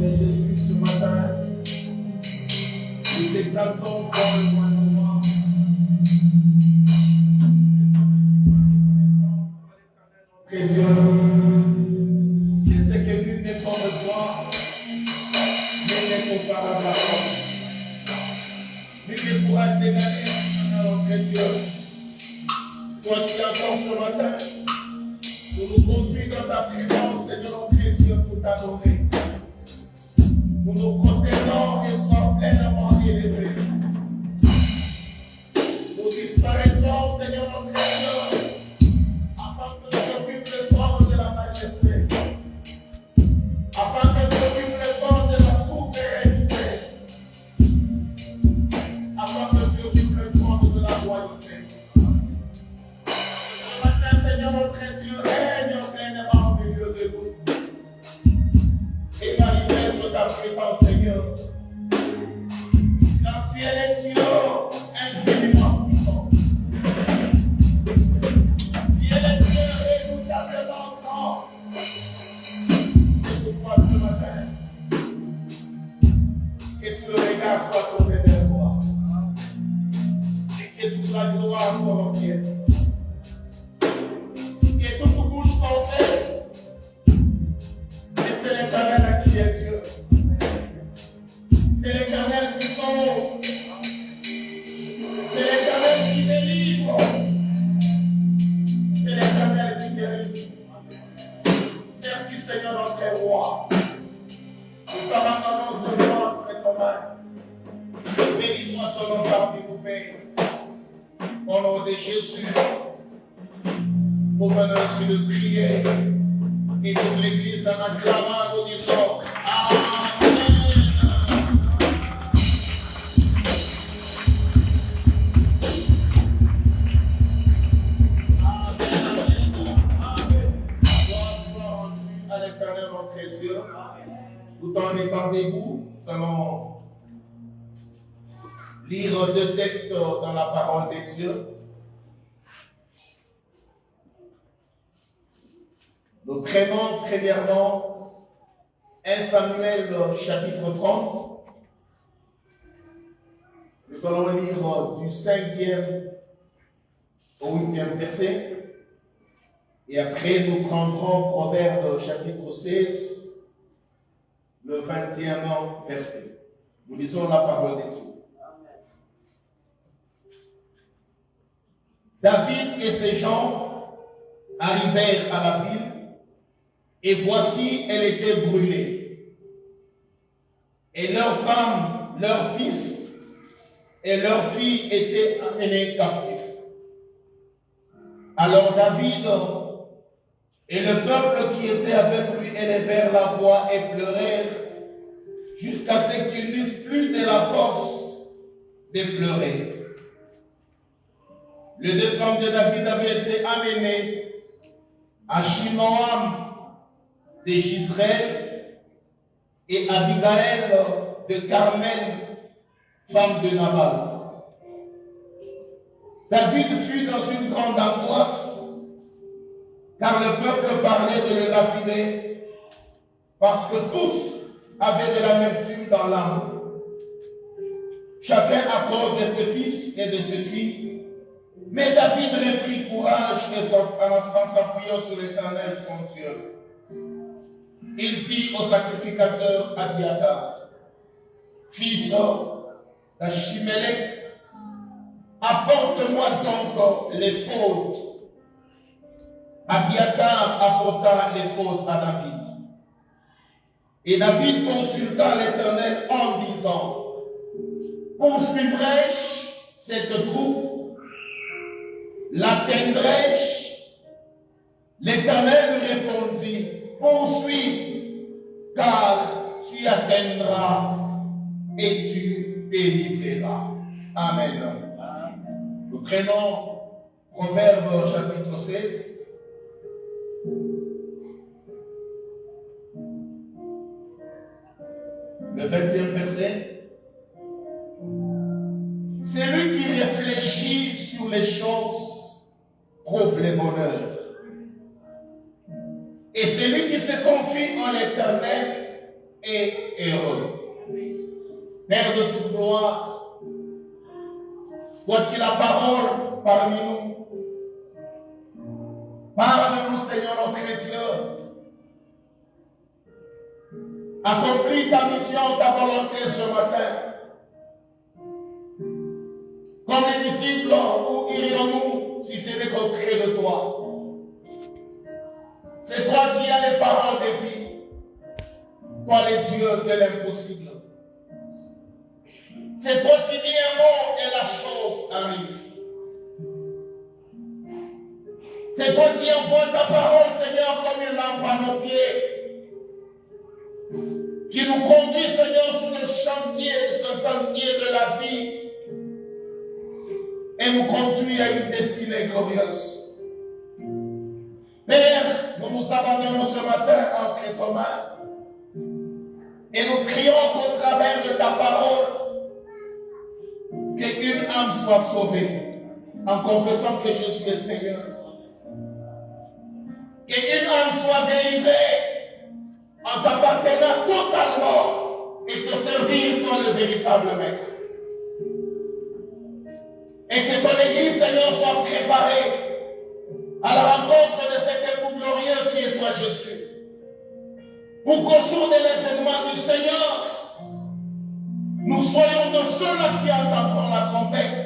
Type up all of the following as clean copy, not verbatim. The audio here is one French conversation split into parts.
de Jésus ce matin. Nous exaltons pour le mois de novembre. Que Dieu, je sais que nul n'est comme toi, nul n'est comparable à toi. Nul ne pourra t'égaler, Seigneur, que Dieu. Toi qui attends ce matin, nous nous conduis dans ta présence, Seigneur, notre Dieu, pour t'adorer. Nous nous protègons et sois pleinement élevés. Nous disparaissons, Seigneur, notre Dieu, afin que tu occupes le trône de la majesté, afin que tu occupes le trône de la souveraineté, afin que tu occupes le trône de la royauté. Ce matin, Seigneur, notre Dieu, règne pleinement au milieu de nous. Et manifeste ta présence, Seigneur. Car tu es le Dieu infiniment puissant. Tu es le Dieu redoutablement grand. C'est pourquoi ce matin, que tout le regard soit tourné vers toi. Et que toute la gloire soit entière. Que toute bouche confesse. C'est l'Éternel qui est Dieu. C'est l'Éternel qui sauve. C'est l'Éternel qui délivre. C'est l'Éternel qui guérit. Merci Seigneur notre roi. Nous t'abandonnons ce nom entre tes mains. Béni soit ton nom parmi nous, Père. Au nom de Jésus, nous venons aussi de prier. Et toute l'Église en acclamant, nous disons Amen. Amen. Amen. Gloire à l'Éternel notre Dieu. Tout en étant debout, nous allons lire deux textes dans la parole de Dieu. Nous prenons premièrement 1 Samuel chapitre 30. Nous allons lire du 5e au 8e verset. Et après nous prendrons Proverbe chapitre 16, le 21e verset. Nous lisons la parole de Dieu. David et ses gens arrivèrent à la ville. Et voici, elle était brûlée. Et leurs femmes, leurs fils et leurs filles étaient amenés captifs. Alors David et le peuple qui était avec lui élevèrent la voix et pleurèrent jusqu'à ce qu'ils n'eussent plus de la force de pleurer. Les deux femmes de David avaient été amenées à Shinoam de Gisraël et Abigaël de Carmel, femme de Nabal. David fut dans une grande angoisse, car le peuple parlait de le lapider, parce que tous avaient de l'amertume dans l'âme. Chacun à cause de ses fils et de ses filles. Mais David reprit courage et en s'appuyant sur l'Éternel son Dieu. Il dit au sacrificateur Abiathar, fils d'Achimélec, apporte-moi donc les fautes. Abiathar apporta les fautes à David. Et David consulta l'Éternel en disant, poursuivrai-je cette troupe? L'atteindrai-je? L'Éternel lui répondit, poursuis, car tu atteindras et tu délivreras. Amen. Nous prenons Proverbe chapitre 16. Le 20e verset. Celui qui réfléchit sur les choses trouve le bonheur. Et celui qui se confie en l'Éternel et heureux. Père de toute gloire, toi qui la parole parmi nous, parle-nous, Seigneur notre Dieu. Accomplis ta mission, ta volonté ce matin. Comme les disciples, où irions-nous si ce n'est qu'auprès de toi? C'est toi qui as les paroles de vie. Toi, les dieux de l'impossible. C'est toi qui dis un mot et la chose arrive. C'est toi qui envoies ta parole, Seigneur, comme une lampe à nos pieds. Qui nous conduit, Seigneur, sur le chantier, ce sentier de la vie. Et nous conduit à une destinée glorieuse. Père, nous nous abandonnons ce matin entre tes mains. Et nous crions qu'au travers de ta parole, qu'une âme soit sauvée en confessant que je suis le Seigneur. Qu'une âme soit délivrée en t'appartenant totalement et te servir comme le véritable maître. Et que ton Église, Seigneur, soit préparée à la rencontre de cet époux glorieux qui est toi, Jésus. Pour qu'au jour de l'événement du Seigneur, nous soyons de ceux-là qui entendront la trompette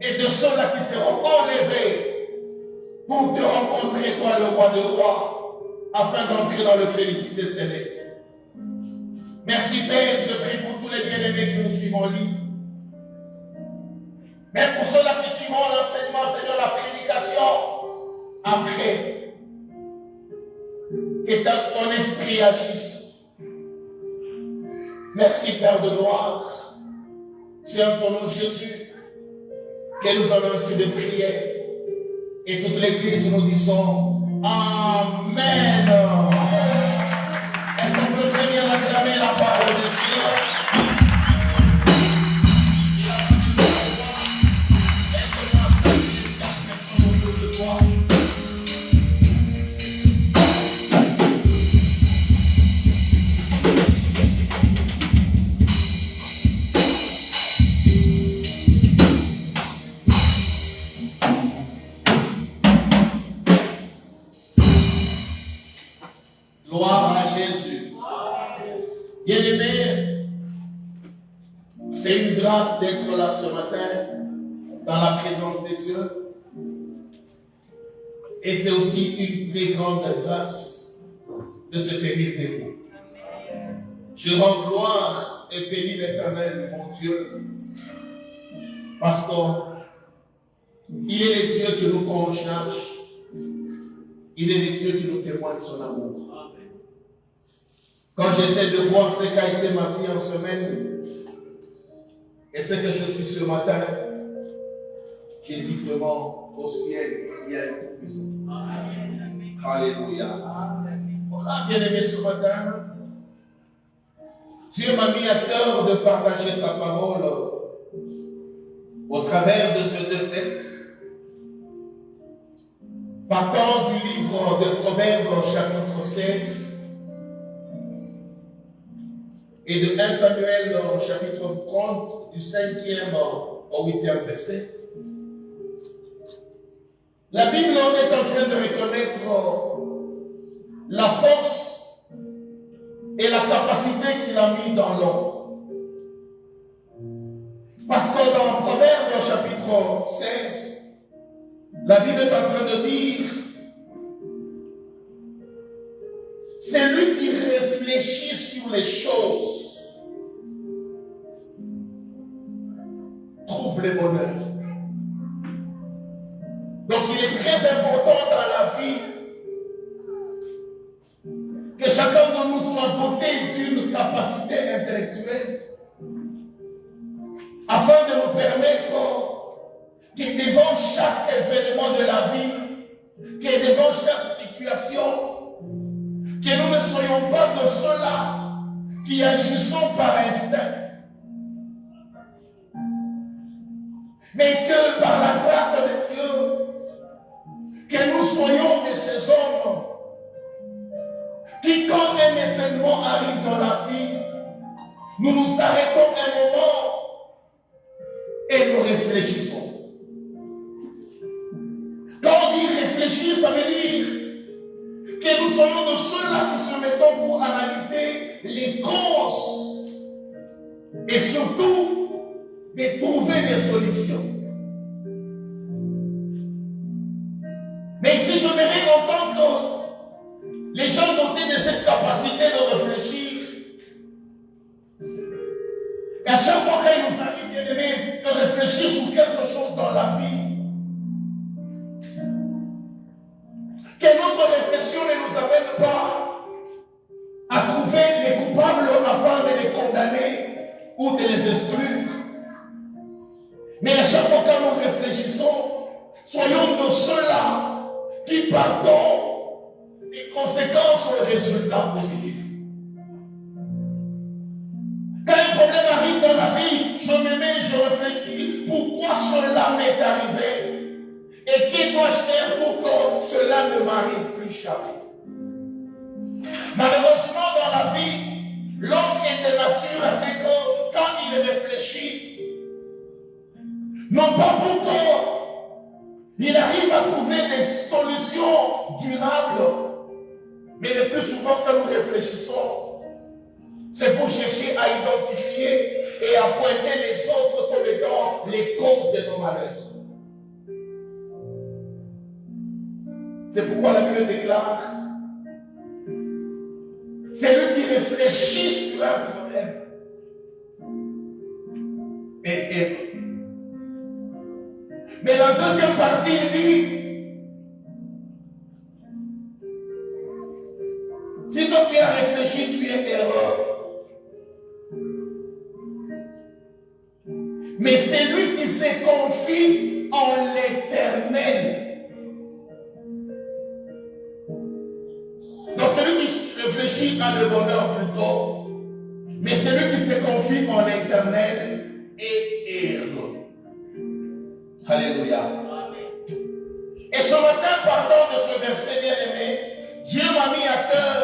et de ceux-là qui seront enlevés pour te rencontrer, toi, le roi de rois, afin d'entrer dans le félicité céleste. Merci, Père, je prie pour tous les bien-aimés qui nous suivent en ligne. Mais pour ceux-là qui suivront l'enseignement, Seigneur, la prédication, après, que ton esprit agisse. Merci, Père de gloire. C'est en ton nom, Jésus, que nous allons ainsi de prier. Et toute l'Église, nous disons Amen. Est-ce qu'on peut très bien acclamer la parole de Dieu? Gloire à Jésus. Bien-aimés, c'est une grâce d'être là ce matin dans la présence de Dieu. Et c'est aussi une très grande grâce de se tenir debout. Je rends gloire et bénis l'Éternel, mon Dieu, parce qu'il est le Dieu qui nous prend en charge. Il est le Dieu qui nous témoigne son amour. Quand j'essaie de voir ce qu'a été ma vie en semaine et ce que je suis ce matin, j'ai dit vraiment au ciel, il y a un tout-puissant. Alléluia. Voilà, bien-aimé, ce matin, Dieu m'a mis à cœur de partager sa parole au travers de ce deux textes. Partant du livre de Proverbes, chapitre 16, et de 1 Samuel, chapitre 30, du 5e au 8e verset. La Bible est en train de reconnaître la force et la capacité qu'il a mis dans l'homme. Parce que dans Proverbes, chapitre 16, la Bible est en train de dire: c'est lui qui réfléchit sur les choses trouve le bonheur. Donc il est très important dans la vie que chacun de nous soit doté d'une capacité intellectuelle afin de nous permettre que devant chaque événement de la vie, que devant chaque situation, que nous ne soyons pas de ceux-là qui agissons par instinct, mais que par la grâce de Dieu, que nous soyons de ces hommes qui, quand un événement arrive dans la vie, nous nous arrêtons un moment et nous réfléchissons. Quand on dit réfléchir, ça veut dire que nous soyons de ceux-là qui se mettons pour analyser les causes et surtout de trouver des solutions. Mais ici, je mérite entendre que les gens dotés de cette capacité de réfléchir, et à chaque fois qu'il nous arrive, bien aimé, de réfléchir sur quelque chose dans la vie, que notre réflexion ne nous amène pas à trouver les coupables afin de les condamner ou de les exclure. Mais à chaque fois que nous réfléchissons, soyons de ceux-là qui partons des conséquences aux résultats positifs. Quand un problème arrive dans la vie, je me mets, je réfléchis, pourquoi cela m'est arrivé? Et que dois-je faire pour que cela ne m'arrive plus jamais? Malheureusement, dans la vie, l'homme est de nature à ce que quand il réfléchit, non pas pour qu'il arrive à trouver des solutions durables, mais le plus souvent quand nous réfléchissons, c'est pour chercher à identifier et à pointer les autres comme étant les causes de nos malheurs. C'est pourquoi la Bible déclare, c'est lui qui réfléchit sur un problème et erre. Mais la deuxième partie, il dit, si toi tu as réfléchi, tu es erreur. Mais c'est lui qui se confie en l'Éternel. Donc celui qui réfléchit à le bonheur plutôt, mais celui qui se confie en l'Éternel est heureux. Alléluia. Et ce matin, partant de ce verset bien-aimé, Dieu m'a mis à cœur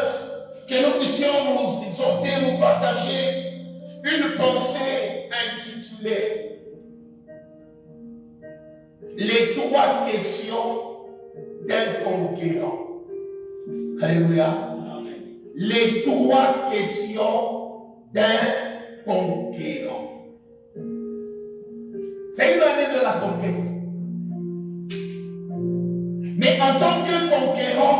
que nous puissions nous exhorter, nous partager une pensée intitulée les 3 questions d'un conquérant. Alléluia. Les 3 questions d'un conquérant. C'est une année de la conquête. Mais en tant que conquérant,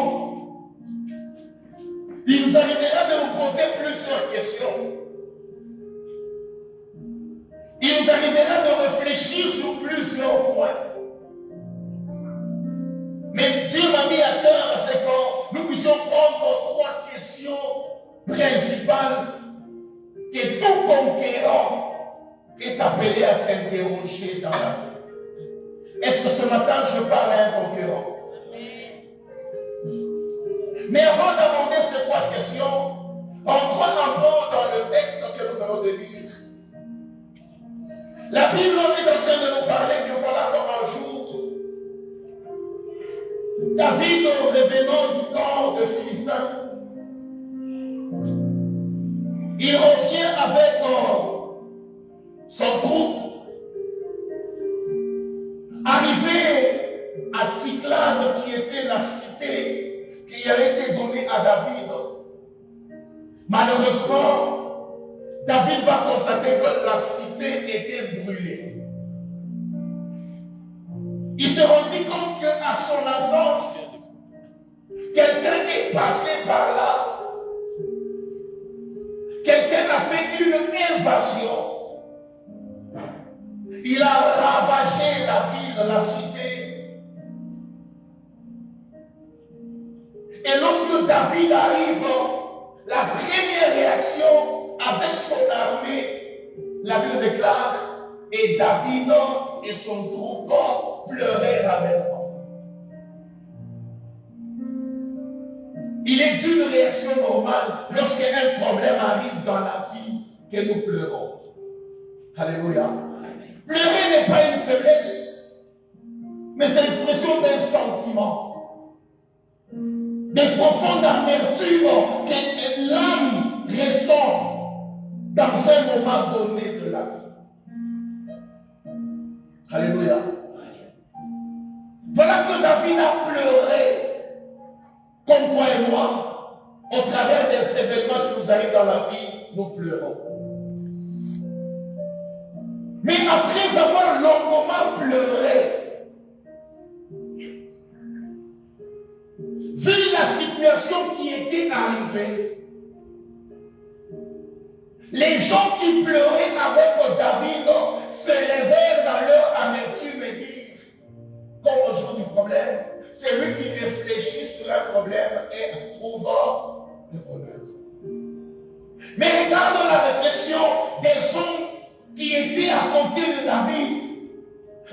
il nous arrivera de nous poser plusieurs questions. Il nous arrivera de réfléchir sur plusieurs points. Mais Dieu m'a mis à cœur à ce que nous puissions prendre 3 questions principales que tout conquérant est appelé à s'interroger dans la vie. Est-ce que ce matin je parle à un conquérant? Mais avant d'aborder ces 3 questions, entrons d'abord dans le texte que nous venons de lire. La Bible est en train de nous parler que voilà comme un jour, David, revenant du camp de Philistins, il revient avec son groupe, arrivé à Tsiklag, qui était la cité qui avait été donnée à David. Malheureusement, David va constater que la cité était brûlée. Il se rendit compte qu'à son absence, quelqu'un est passé par là. Quelqu'un a fait une invasion. Il a ravagé la ville, la cité. Et lorsque David arrive, la première réaction avec son armée, la Bible déclare, et David et son groupe pleurèrent amèrement. Il est une réaction normale lorsqu'un problème arrive dans la vie que nous pleurons. Alléluia. Pleurer n'est pas une faiblesse, mais c'est l'expression d'un sentiment. des profondes amertumes que l'âme ressent dans un moment donné de la vie. Alléluia. Voilà que David a pleuré, comme toi et moi, au travers des événements qui nous arrivent dans la vie, nous pleurons. Mais après avoir longuement pleuré, vu la situation qui était arrivée, les gens qui pleuraient avec David se levèrent dans leur amertume et dirent, comme au jour du problème, c'est lui qui réfléchit sur un problème et trouve le bonheur. Mais regarde la réflexion des hommes qui étaient à côté de David.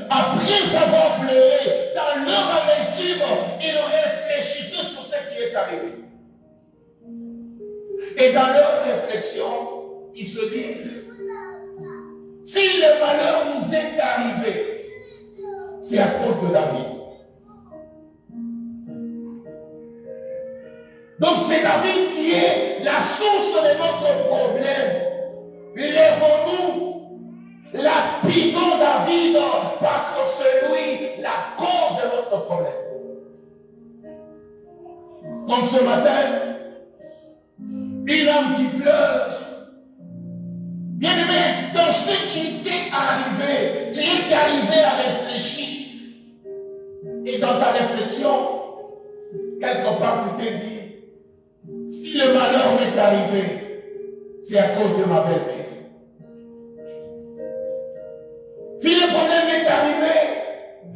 Après avoir pleuré, dans leur amertume, ils réfléchissaient sur ce qui est arrivé. Et dans leur réflexion, ils se disent, si le malheur nous est arrivé, c'est à cause de David. Donc c'est David qui est la source de notre problème. Lèvons-nous, lapidons David, parce que c'est lui la cause de notre problème. Comme ce matin, une âme qui pleure. Bien aimé, dans ce qui t'est arrivé, tu es arrivé à réfléchir. Et dans ta réflexion, quelque part tu t'es dit, si le malheur m'est arrivé, c'est à cause de ma belle-mère. Si le problème m'est arrivé,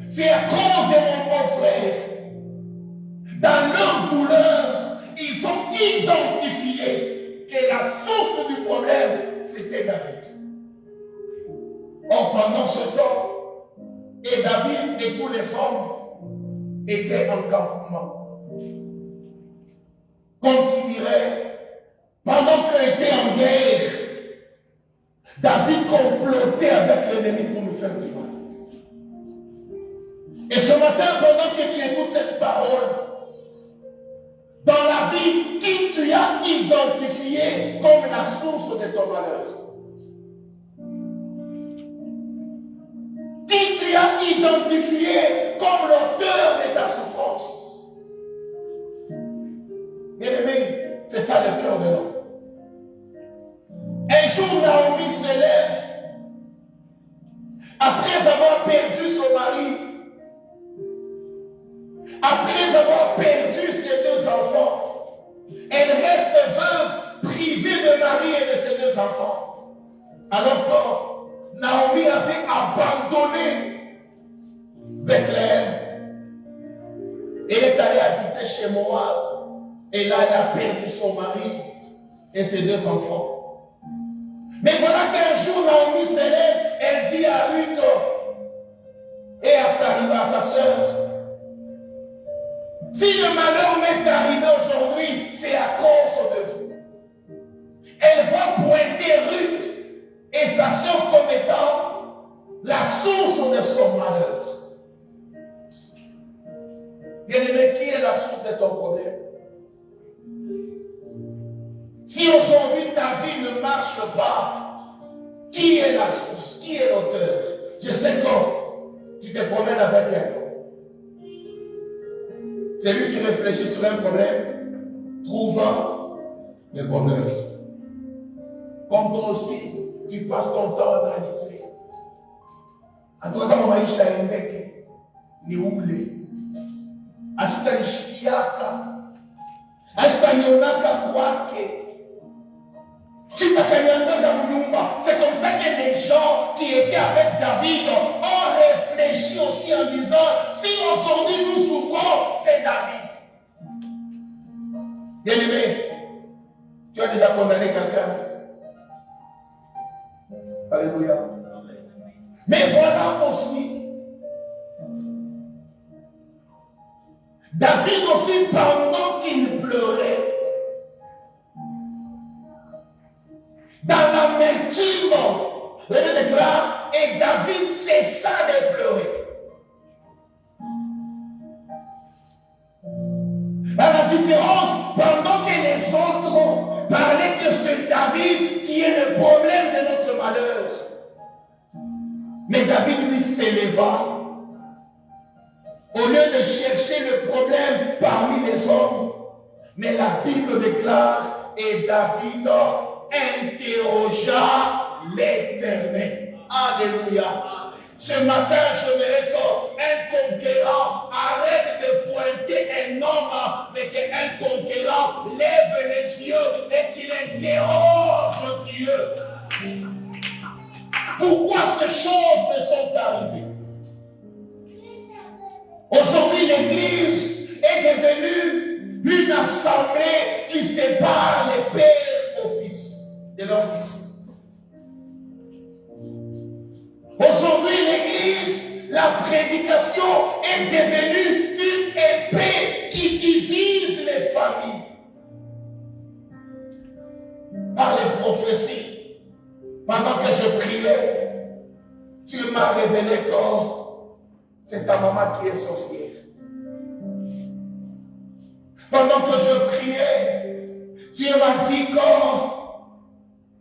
c'est à cause de mon bon frère. Dans leur douleur, ils ont identifié que la source du problème, c'était David. Or, pendant ce temps, et David et tous les hommes étaient en campement. Comme qui dirait, pendant qu'on était en guerre, David complotait avec l'ennemi pour nous faire du mal. Et ce matin, pendant que tu écoutes cette parole, dans la vie, qui tu as identifié comme la source de ton malheur? Qui tu as identifié comme l'auteur de ta souffrance? Bien-aimé, c'est ça le cœur de l'homme. Un jour, Naomi se lève, après avoir perdu son mari, après avoir perdu ses deux enfants, elle reste veuve, privée de mari et de ses deux enfants. Alors que Naomi avait abandonné Bethléem. Elle est allée habiter chez Moab. Et là, elle a perdu son mari et ses deux enfants. Mais voilà qu'un jour, Naomi se lève, elle dit à Ruth et à sa sœur, si le malheur m'est arrivé aujourd'hui, c'est à cause de vous. Elle va pointer Ruth et sa sœur comme étant la source de son malheur. Bien-aimé, qui est la source de ton problème? Si aujourd'hui ta vie ne marche pas, qui est la source? Qui est l'auteur? Je sais que tu te promènes avec elle. C'est lui qui réfléchit sur un problème, trouvant le bonheur. Comme toi aussi, tu passes ton temps à analyser. En tout cas, comme Maïcha Ndeke, ni oule. Ashita Nishikiaka, Ashita Nionaka Kwake. C'est comme ça que les gens qui étaient avec David ont réfléchi aussi en disant, si aujourd'hui nous souffrons, c'est David. Bien-aimé, tu as déjà condamné quelqu'un? Alléluia. Mais voilà aussi, David aussi, pendant qu'il pleurait, dans l'amertume, je déclare, et David cessa de pleurer. À la différence Mais David lui s'éleva. Au lieu de chercher le problème parmi les hommes, mais la Bible déclare, et David interrogea l'Éternel. Alléluia. Ce matin, j'aimerais qu'un conquérant arrête de pointer un homme, mais qu'un conquérant lève les yeux et qu'il interroge Dieu. Pourquoi ces choses me sont arrivées? Aujourd'hui, l'Église est devenue une assemblée qui sépare les pères aux fils, de leurs fils. Aujourd'hui, l'Église, la prédication est devenue une épée qui divise les familles. Par les prophéties, pendant que je priais, Dieu m'a révélé que c'est ta maman qui est sorcière. Pendant que je priais, Dieu m'a dit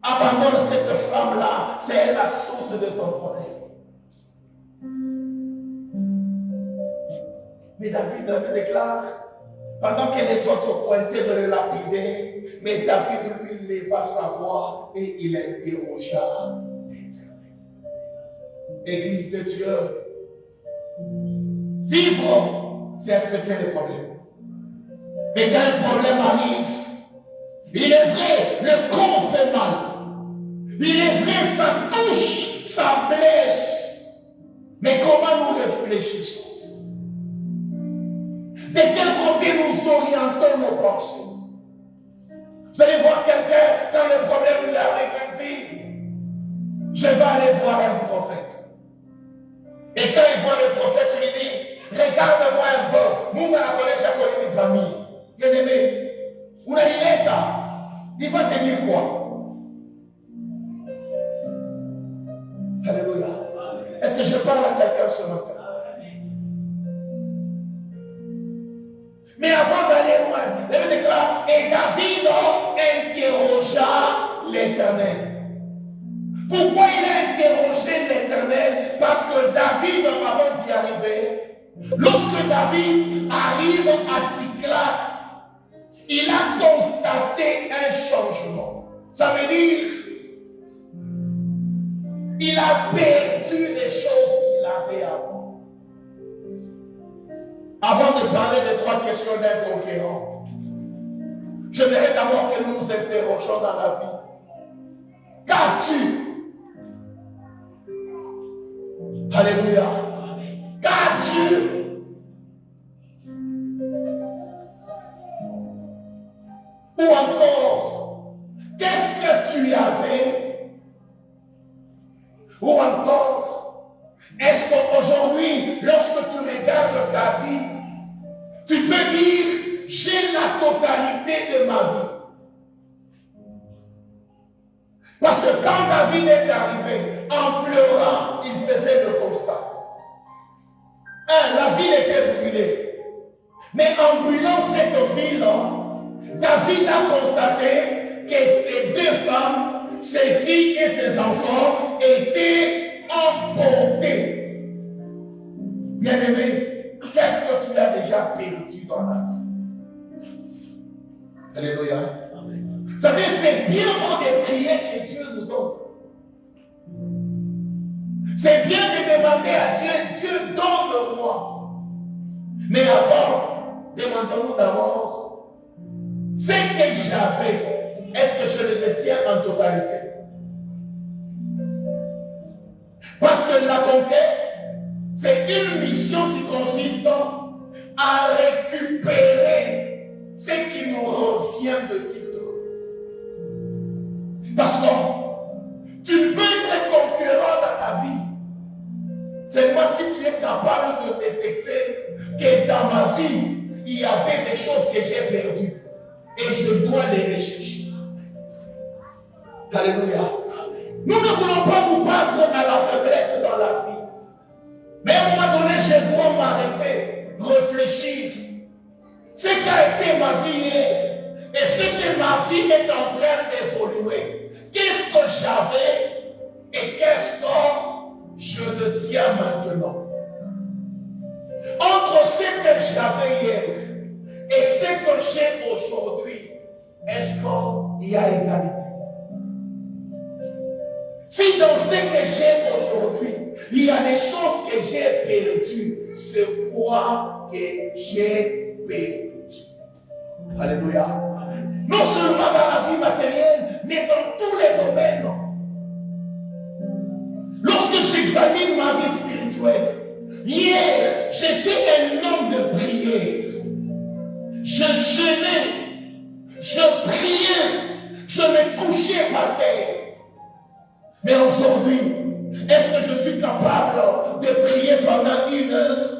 abandonne cette femme-là, c'est elle la source de ton problème. Mais David me déclare, pendant que les autres pointaient de le lapider, mais David lui leva sa voix et il interrogea l'Éternel. Église de Dieu, vivre, c'est accepter les problèmes. Et quand un problème arrive, il est vrai, le corps fait mal. Il est vrai, ça touche, ça blesse. Mais comment nous réfléchissons? De quel côté nous orientons nos pensées? Vous allez voir quelqu'un, quand le problème lui arrive, il dit, je vais aller voir un prophète. Et quand il voit le prophète, il lui dit, regarde-moi un peu. Nous, on la connaît, ça connaît une famille. Bien aimé, on a une lettre. Il va te dire quoi? Alléluia. Est-ce que je parle à quelqu'un ce matin? Mais avant d'aller loin, il me déclare, et David interrogea l'Éternel. Pourquoi il a interrogé l'Éternel? Parce que David, avant d'y arriver, lorsque David arrive à Tziklag, il a constaté un changement. Ça veut dire, il a perdu les choses qu'il avait avant. Avant de parler des trois questions d'un conquérant, j'aimerais d'abord que nous nous interrogions dans la vie. Qu'as-tu? Alléluia. Qu'as-tu? Ou encore, qu'est-ce que tu avais? Ou encore, est-ce qu'aujourd'hui, lorsque tu regardes ta vie, tu peux dire, j'ai la totalité de ma vie? Parce que quand David est arrivé, en pleurant, il faisait le constat. La ville était brûlée. Mais en brûlant cette ville, David a constaté que ses deux femmes, ses filles et ses enfants étaient emportés. Bien-aimé, qu'est-ce que tu as déjà perdu dans la vie? Alléluia. Vous savez, c'est bien beau de prier que Dieu nous donne. C'est bien de demander à Dieu, Dieu donne-moi. Mais avant, demandons-nous d'abord, ce que j'avais, est-ce que je le détiens en totalité? Parce que la conquête, c'est une mission qui consiste à récupérer ce qui nous revient de titre. Parce que tu peux être conquérant dans la vie. Seulement si tu es capable de détecter que dans ma vie, il y avait des choses que j'ai perdues. Et je dois les rechercher. Alléluia. Nous ne voulons pas nous battre à la faiblesse dans la vie. Mais à un moment donné, je dois m'arrêter, réfléchir. Ce qu'a été ma vie hier et ce que ma vie est en train d'évoluer. Qu'est-ce que j'avais et qu'est-ce que je le tiens maintenant. Entre ce que j'avais hier et ce que j'ai aujourd'hui, est-ce qu'il y a égalité? Si dans ce que j'ai aujourd'hui, il y a des choses que j'ai perdues, c'est quoi que j'ai perdu? Alléluia. Non seulement dans la vie matérielle, mais dans tous les domaines. Lorsque j'examine ma vie spirituelle, hier, j'étais un homme de prière. Je jeûnais, je priais, je me couchais par terre. Mais aujourd'hui, est-ce que je suis capable de prier pendant 1 heure?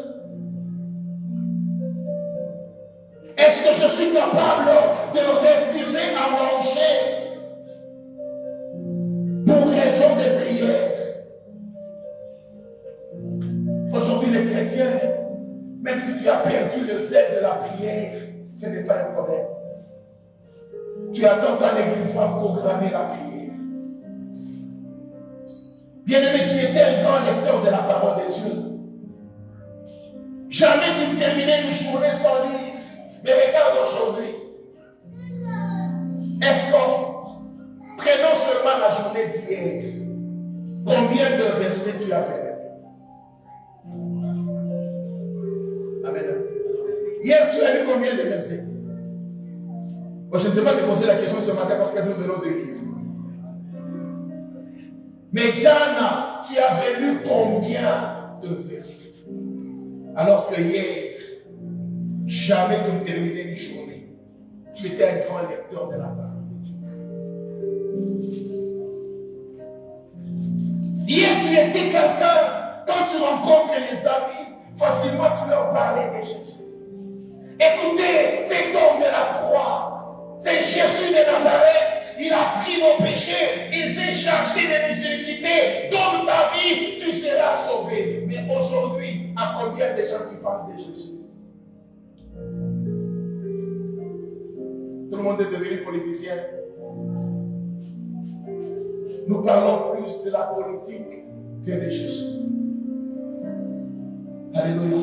Est-ce que je suis capable de refuser à manger pour raison de prière? Aujourd'hui, les chrétiens, même si tu as perdu le zèle de la prière, ce n'est pas un problème. Tu attends quand l'église va programmer la prière. Bien-aimé, tu étais un grand lecteur de la parole de Dieu. Jamais tu ne terminais une journée sans lire. Mais regarde aujourd'hui. Est-ce que, prenons seulement la journée d'hier, combien de versets tu as fait? Amen. Hier, tu as lu combien de versets? Bon, je ne sais pas te poser la question ce matin parce que nous venons de lire. Mais Diana, tu avais lu combien de versets? Alors que hier, jamais tu ne terminais une journée. Tu étais un grand lecteur de la parole de Dieu. Hier, tu étais quelqu'un, quand tu rencontres les amis, facilement tu leur parlais de Jésus. Écoutez, cet homme de la croix, c'est Jésus de Nazareth. Il a pris nos péchés, il s'est chargé de nous iniquités. Dans ta vie, tu seras sauvé. Mais aujourd'hui, à combien de gens tu parles de Jésus? Tout le monde est devenu politicien. Nous parlons plus de la politique que de Jésus. Alléluia.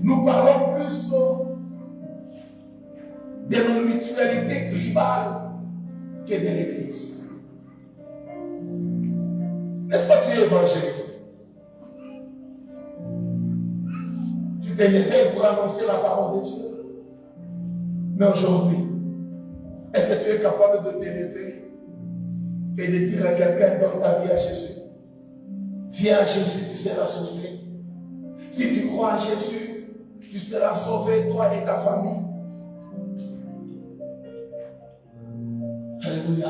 Nous parlons plus de nos mutualités tribales que de l'Église. N'est-ce pas que tu es évangéliste? Tu t'es levé pour annoncer la parole de Dieu. Mais aujourd'hui, est-ce que tu es capable de t'élever et de dire à quelqu'un dans ta vie à Jésus? Viens à Jésus, tu seras sauvé. Si tu crois à Jésus, tu seras sauvé, toi et ta famille. Alléluia.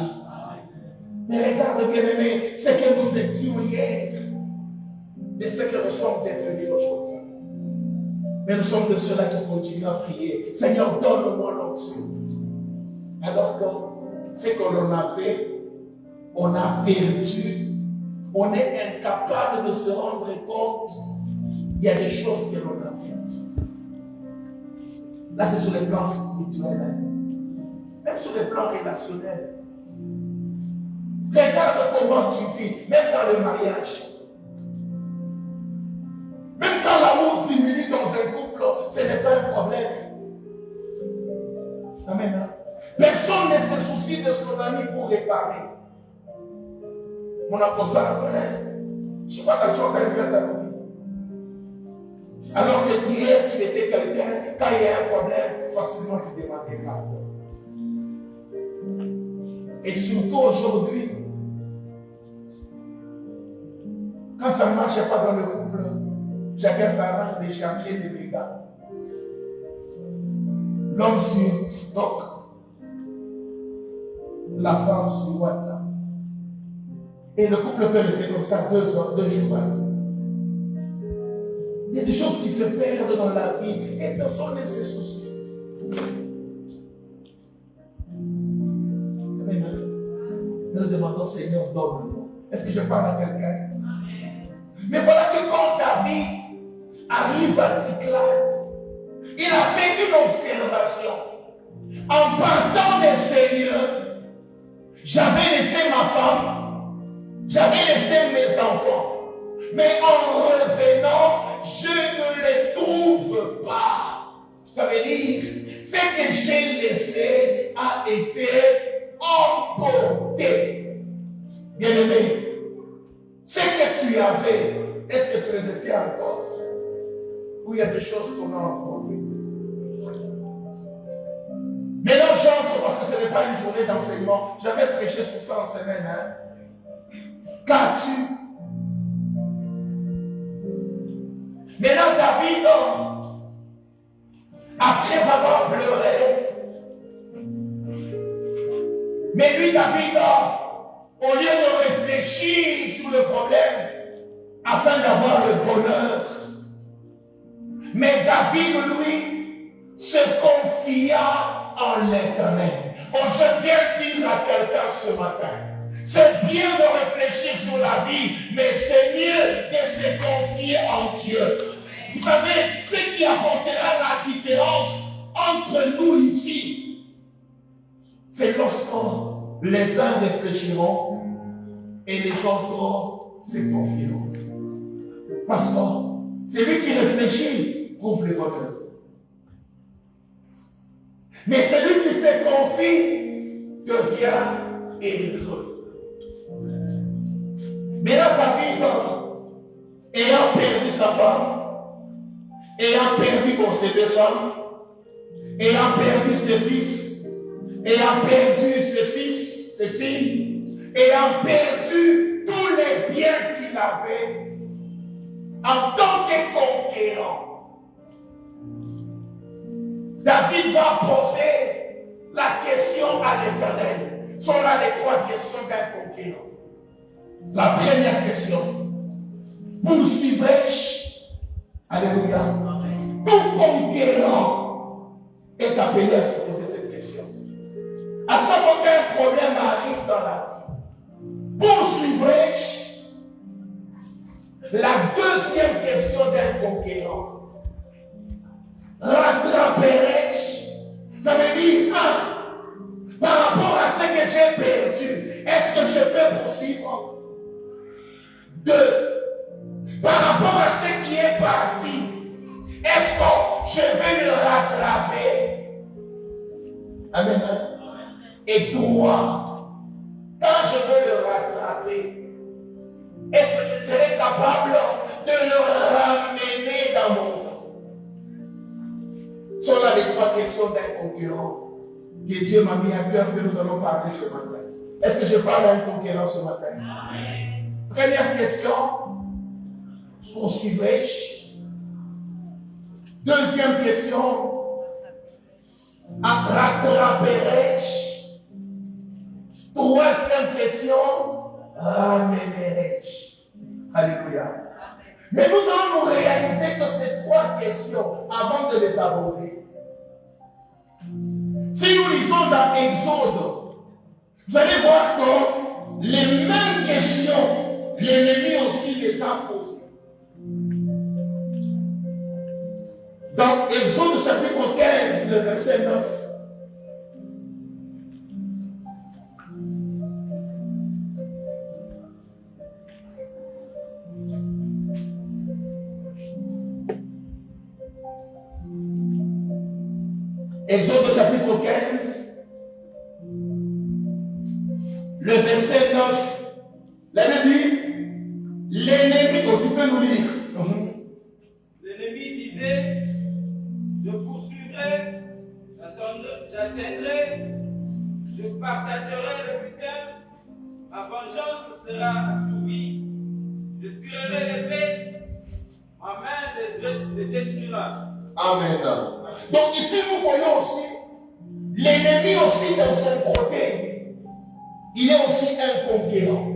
Mais regarde, bien-aimé, ce que nous étions hier et ce que nous sommes devenus aujourd'hui. Mais nous sommes de ceux-là qui continuent à prier. Seigneur, donne-moi l'onction. Alors que ce que l'on avait, on a perdu. On est incapable de se rendre compte. Il y a des choses que l'on a faites. Là, c'est sur le plan spirituel. Même sur le plan relationnel. Regarde comment tu vis, même dans le mariage. Même quand l'amour diminue dans un couple, ce n'est pas un problème. Amen. Personne ne se soucie de son ami pour réparer. Mon apôtre, je crois que tu as quelqu'un ta vie. Alors que hier, tu étais quelqu'un, quand il y a un problème, facilement tu demandais pardon. Et surtout aujourd'hui, quand ça ne marche pas dans le couple, chacun s'arrange de chercher des dégâts. L'homme sur TikTok, la femme sur WhatsApp. Et le couple peut rester comme ça 2 jours. Il y a des choses qui se perdent dans la vie et personne ne se soucie. Nous demandons, Seigneur, donne-nous. Est-ce que je parle à quelqu'un? Mais voilà que quand David arrive à Tsiklag, il a fait une observation. En partant des Seigneurs, j'avais laissé ma femme, j'avais laissé mes enfants. Mais en revenant, je ne les trouve pas. Ça veut dire, ce que j'ai laissé a été emporté. Bien-aimé, ce que tu avais, est-ce que tu le détiens encore? Ou il y a des choses qu'on a emportées? Maintenant, j'entre parce que ce n'est pas une journée d'enseignement. J'avais prêché sur ça en semaine. Qu'as-tu? Maintenant, David, après avoir pleuré, mais lui, David, au lieu de réfléchir sur le problème afin d'avoir le bonheur, mais David, lui, se confia en l'Éternel. Je viens dire à quelqu'un ce matin, c'est bien de réfléchir sur la vie, mais c'est mieux de se confier en Dieu. Vous savez, ce qui apportera la différence entre nous ici, c'est lorsque les uns réfléchiront et les autres se confieront. Parce que celui qui réfléchit trouve le bonheur. Mais celui qui se confie devient heureux. Mais là, David, ayant perdu sa femme, ayant perdu ses deux femmes, ayant perdu ses fils, ayant perdu ses fils, ses filles, ayant perdu tous les biens qu'il avait, en tant que conquérant, David va poser la question à l'Éternel. Ce sont là les trois questions d'un conquérant. La première question, poursuivrai-je? Alléluia. Tout conquérant est appelé à se poser cette question. À chaque fois qu'un problème arrive dans la vie, poursuivrai-je? La deuxième question d'un conquérant, rattraperai-je? Ça veut dire, par rapport à ce que j'ai perdu, est-ce que je peux poursuivre? 2. Par rapport à ce qui est parti, est-ce que je vais le rattraper? Amen. Et 3. Quand je veux le rattraper, est-ce que je serai capable de le ramener dans mon temps? Ce sont là les trois questions d'un conquérant que Dieu m'a mis à cœur que nous allons parler ce matin. Est-ce que je parle à un conquérant ce matin? Première question, poursuivrai-je? Deuxième question, rattraperai-je? Troisième question, ramènerai-je? Alléluia. Mais nous allons nous réaliser que ces trois questions, avant de les aborder, si nous lisons dans Exode, vous allez voir que les mêmes questions, l'ennemi aussi les a posées. Dans Exode chapitre 15, le verset 9. Exode chapitre 15, le verset 9. La Bible dit, l'ennemi, tu peux nous lire. L'ennemi disait, je poursuivrai, j'atteindrai, je partagerai le butin, ma vengeance sera assouvie, je tirerai l'épée, ma main les détruira. Amen. Donc ici nous voyons aussi, l'ennemi aussi de son côté, il est aussi un conquérant.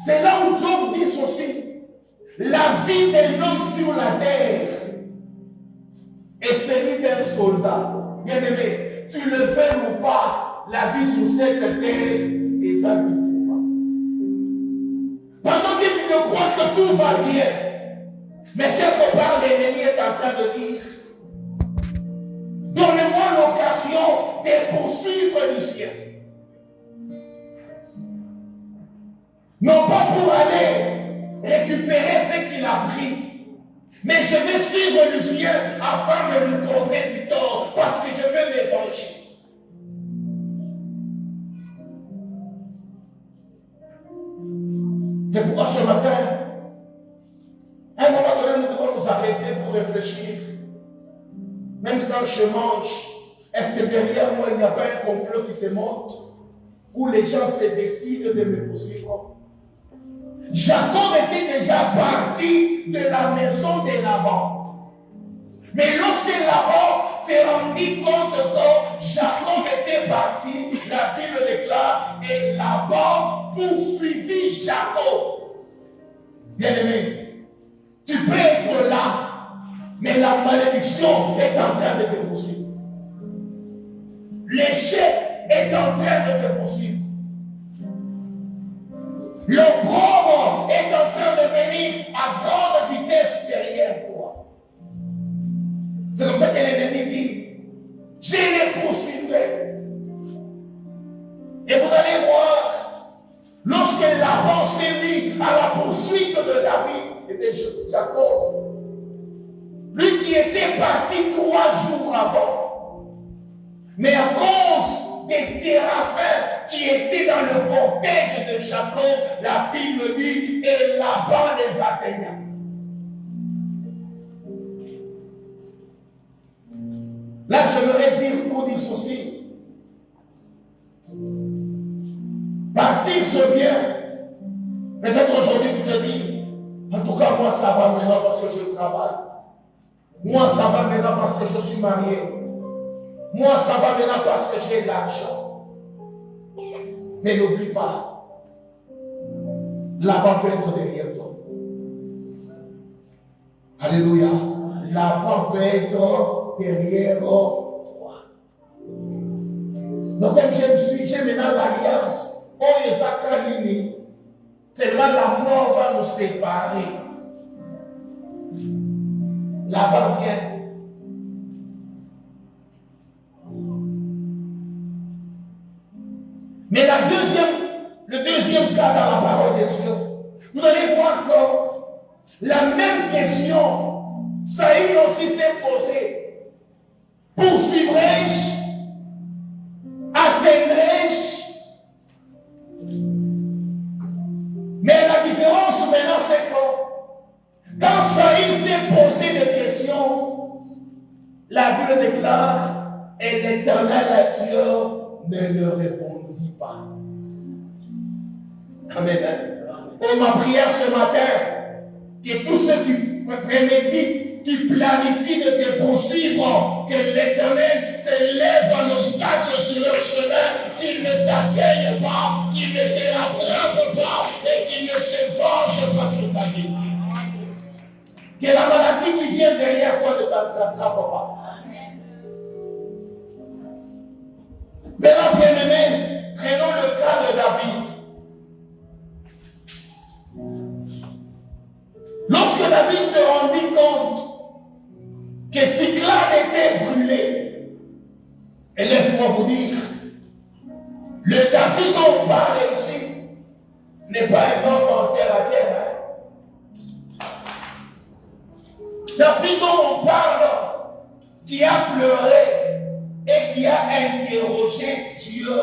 C'est là où Job dit ceci, la vie d'un homme sur la terre est celui d'un soldat. Bien aimé, tu le fais ou pas, la vie sur cette terre est sa vie. Pendant que tu te crois que tout va bien, mais quelque part l'ennemi est en train de dire, donnez-moi l'occasion de poursuivre le ciel. Non pas pour aller récupérer ce qu'il a pris. Mais je vais suivre Lucien afin de lui causer du tort, parce que je veux me venger. C'est pourquoi ce matin, à un moment donné, nous devons nous arrêter pour réfléchir. Même quand je mange, est-ce que derrière moi, il n'y a pas un complot qui se monte, où les gens se décident de me poursuivre? Jacob était déjà parti de la maison de Laban. Mais lorsque Laban s'est rendu compte que Jacob était parti, la Bible déclare, et Laban poursuivit Jacob. Bien-aimé, tu peux être là, mais la malédiction est en train de te poursuivre. L'échec est en train de te poursuivre. L'opprobre est en train de venir à grande vitesse derrière toi. C'est comme ça que l'ennemi dit, je les poursuivrai. Et vous allez voir, lorsque Laban s'est mis à la poursuite de David, c'était Jacob, lui qui était parti 3 jours avant, mais à cause des téraphins qui étaient dans le cortège de Jacob, la Bible dit, et Laban les atteigna. Là, j'aimerais dire pour dire ceci. Partir, c'est bien. Peut-être aujourd'hui, tu te dis, en tout cas, moi, ça va maintenant parce que je travaille. Moi, ça va maintenant parce que je suis marié. Moi, ça va maintenant parce que j'ai de l'argent. Mais n'oublie pas, Laban peut être derrière toi. Alléluia. Laban peut être derrière toi. Donc, comme j'ai maintenant l'alliance, seulement la mort va nous séparer. Laban vient. Mais le deuxième cas dans la parole de Dieu, vous allez voir que la même question, Saül aussi s'est posée. Poursuivrai-je? Atteindrai-je? Mais la différence maintenant, c'est que quand Saül s'est posé des questions, la Bible déclare, et l'Éternel à Dieu ne le répondit pas. Amen. Et ma prière ce matin, que tous ceux qui préméditent, qui planifient de te poursuivre, que l'Éternel s'élève un obstacle sur leur chemin, qu'il ne t'atteigne pas, qu'il ne te rattrape pas et qu'il ne se venge pas sur ta vie. Que la maladie qui vient derrière toi ne t'attrape pas. Maintenant, bien-aimés, prenons le cas de David. Lorsque David se rendit compte que Tiglath était brûlé, et laisse-moi vous dire, le David dont on parle ici n'est pas un homme en terre à terre. David dont on parle, qui a pleuré et qui a interrogé Dieu,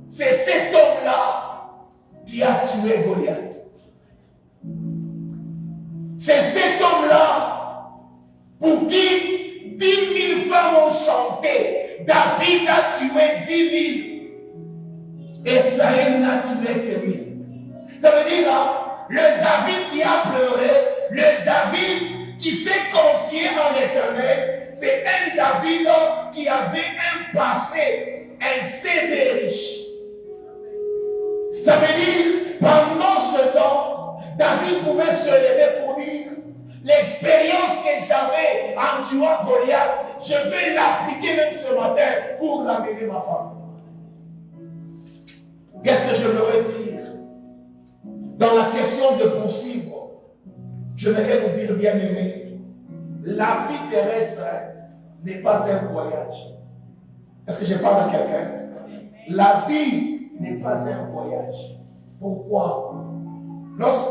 c'est cet homme-là qui a tué Goliath. C'est cet homme-là pour qui 10 000 femmes ont chanté. David a tué 10 000 et Saül n'a tué que 1000. Ça veut dire là, le David qui a pleuré, le David qui s'est confié en l'Éternel, c'est un David qui avait un passé, un CV riche. Ça veut dire, pendant ce temps, David pouvait se lever pour dire, l'expérience que j'avais en tuant Goliath, je vais l'appliquer même ce matin pour ramener ma femme. Qu'est-ce que je voudrais dire? Dans la question de poursuivre, je voudrais vous dire, bien aimé, la vie terrestre n'est pas un voyage. Est-ce que je parle à quelqu'un? La vie n'est pas un voyage. Pourquoi? Lorsque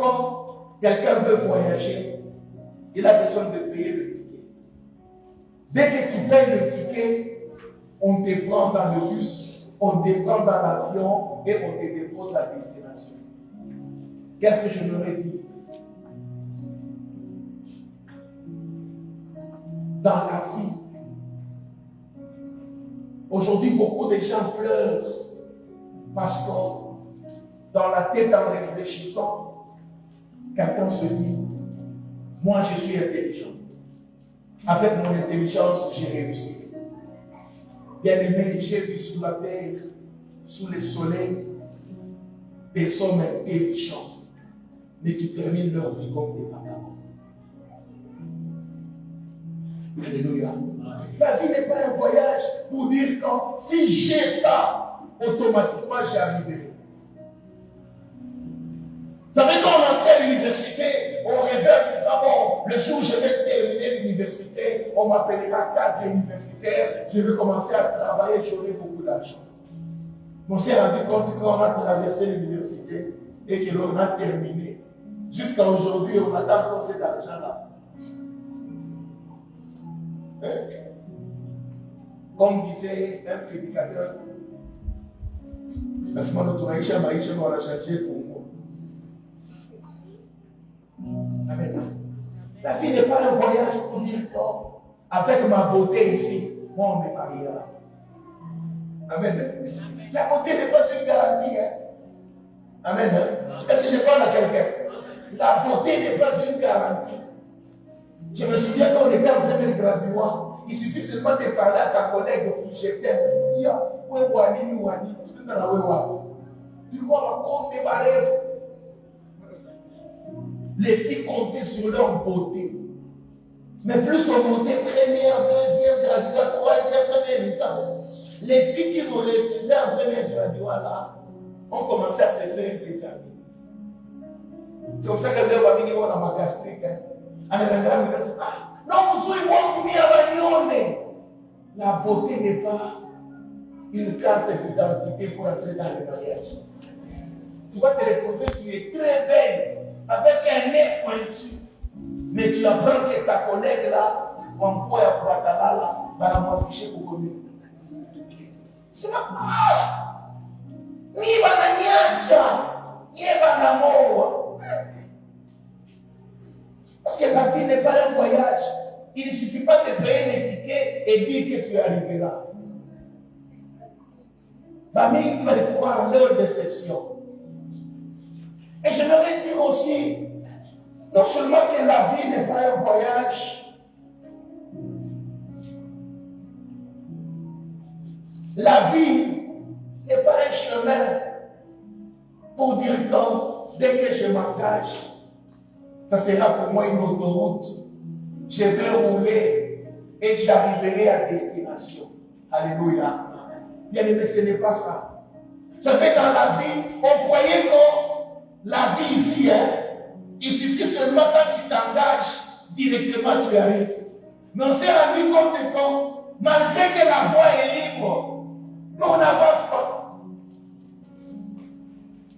quelqu'un veut voyager, il a besoin de payer le ticket. Dès que tu payes le ticket, on te prend dans le bus, on te prend dans l'avion et on te dépose à destination. Qu'est-ce que je me dis? Dans la vie, aujourd'hui, beaucoup de gens pleurent parce que dans la tête, en réfléchissant, quelqu'un se dit, moi je suis intelligent. Avec mon intelligence, j'ai réussi. Bien aimé, j'ai vu sur la terre, sous le soleil, des hommes intelligents, mais qui terminent leur vie comme des vagabonds. Alléluia. La vie n'est pas un voyage pour dire que si j'ai ça, automatiquement j'y arriverai. Vous savez, quand on entrait à l'université, on rêvait en disant, bon, le jour où je vais terminer l'université, on m'appellera cadre universitaire, je vais commencer à travailler, j'aurai beaucoup d'argent. On s'est rendu compte qu'on a traversé l'université et que l'on a terminé. Jusqu'à aujourd'hui, on attend encore cet argent-là. Comme disait un prédicateur, parce que Maïcha m'a changé pour moi. Amen. La vie n'est pas un voyage pour dire qu'avec ma beauté ici, moi on me mariera. Amen. La beauté n'est pas une garantie. Hein? Amen. Est-ce que je parle à quelqu'un? La beauté n'est pas une garantie. Je me souviens quand on était en premier graduat, il suffit seulement de parler à ta collègue au fille, je t'aime. Tu dis, ouais, wani, wani, tu te la ouais, tu vois, compter ma rêve. Les filles comptaient sur leur beauté. Mais plus on montait première, deuxième graduat, troisième, première licence, les filles qui nous refusaient en première graduat là, ont commencé à se faire des amis. C'est comme ça que les amis qui vont dans ma gastrique. Non, vous soyez la beauté n'est pas une carte d'identité pour entrer dans le mariage. Tu vas te retrouver, tu es très belle, avec un nez pointu. Mais tu apprends que ta collègue là, en quoi à Pratalala, là, va m'afficher pour communiquer. C'est ma part. Ni bananiacha, ni banamoa. Parce que la vie n'est pas un voyage. Il ne suffit pas de payer les tickets et dire que tu arriveras. Famille va voir leur déception. Et je voudrais dire aussi, non seulement que la vie n'est pas un voyage, la vie n'est pas un chemin pour dire que dès que je m'engage, ça sera pour moi une autoroute. Je vais rouler et j'arriverai à destination. Alléluia. Bien aimé, ce n'est pas ça. Ça fait dans la vie, on croyait que la vie ici, il suffit seulement quand tu t'engages, directement tu arrives. Mais on s'est rendu compte que malgré que la voie est libre, nous on n'avance pas.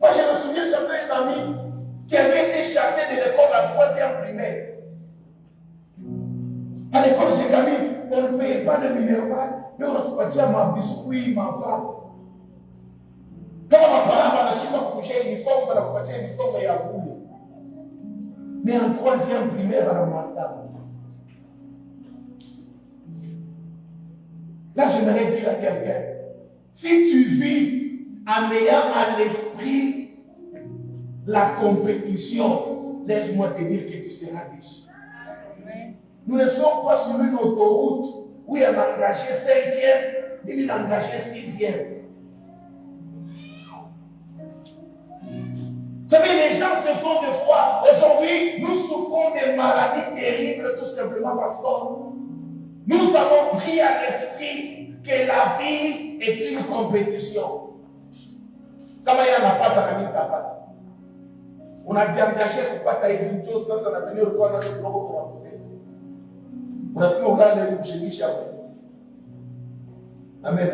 Moi je me souviens, j'avais un ami qui avait été chassé de l'école à 3e primaire. À l'école, j'ai gagné, on ne payait pas de minéral, mais on a tout à ma biscuit, ma femme. Quand on va parler de la coucher uniforme, on va partir uniforme et à boule. Mais en 3e primaire, on va m'entendre. Là, j'aimerais dire à quelqu'un, si tu vis en ayant à l'esprit la compétition, laisse-moi te dire que tu seras déçu. Nous ne sommes pas sur une autoroute où il y a engagé 5e et il a engagé 6e. Vous savez, les gens se font de foi. Aujourd'hui, nous souffrons de maladies terribles tout simplement parce que nous avons pris à l'esprit que la vie est une compétition. Comme il y a pas dans la pâte. On a dit engagé pour pas tailler une chose, ça n'a tenu au coin de notre propre. On a pu regarder les boucheries. Amen.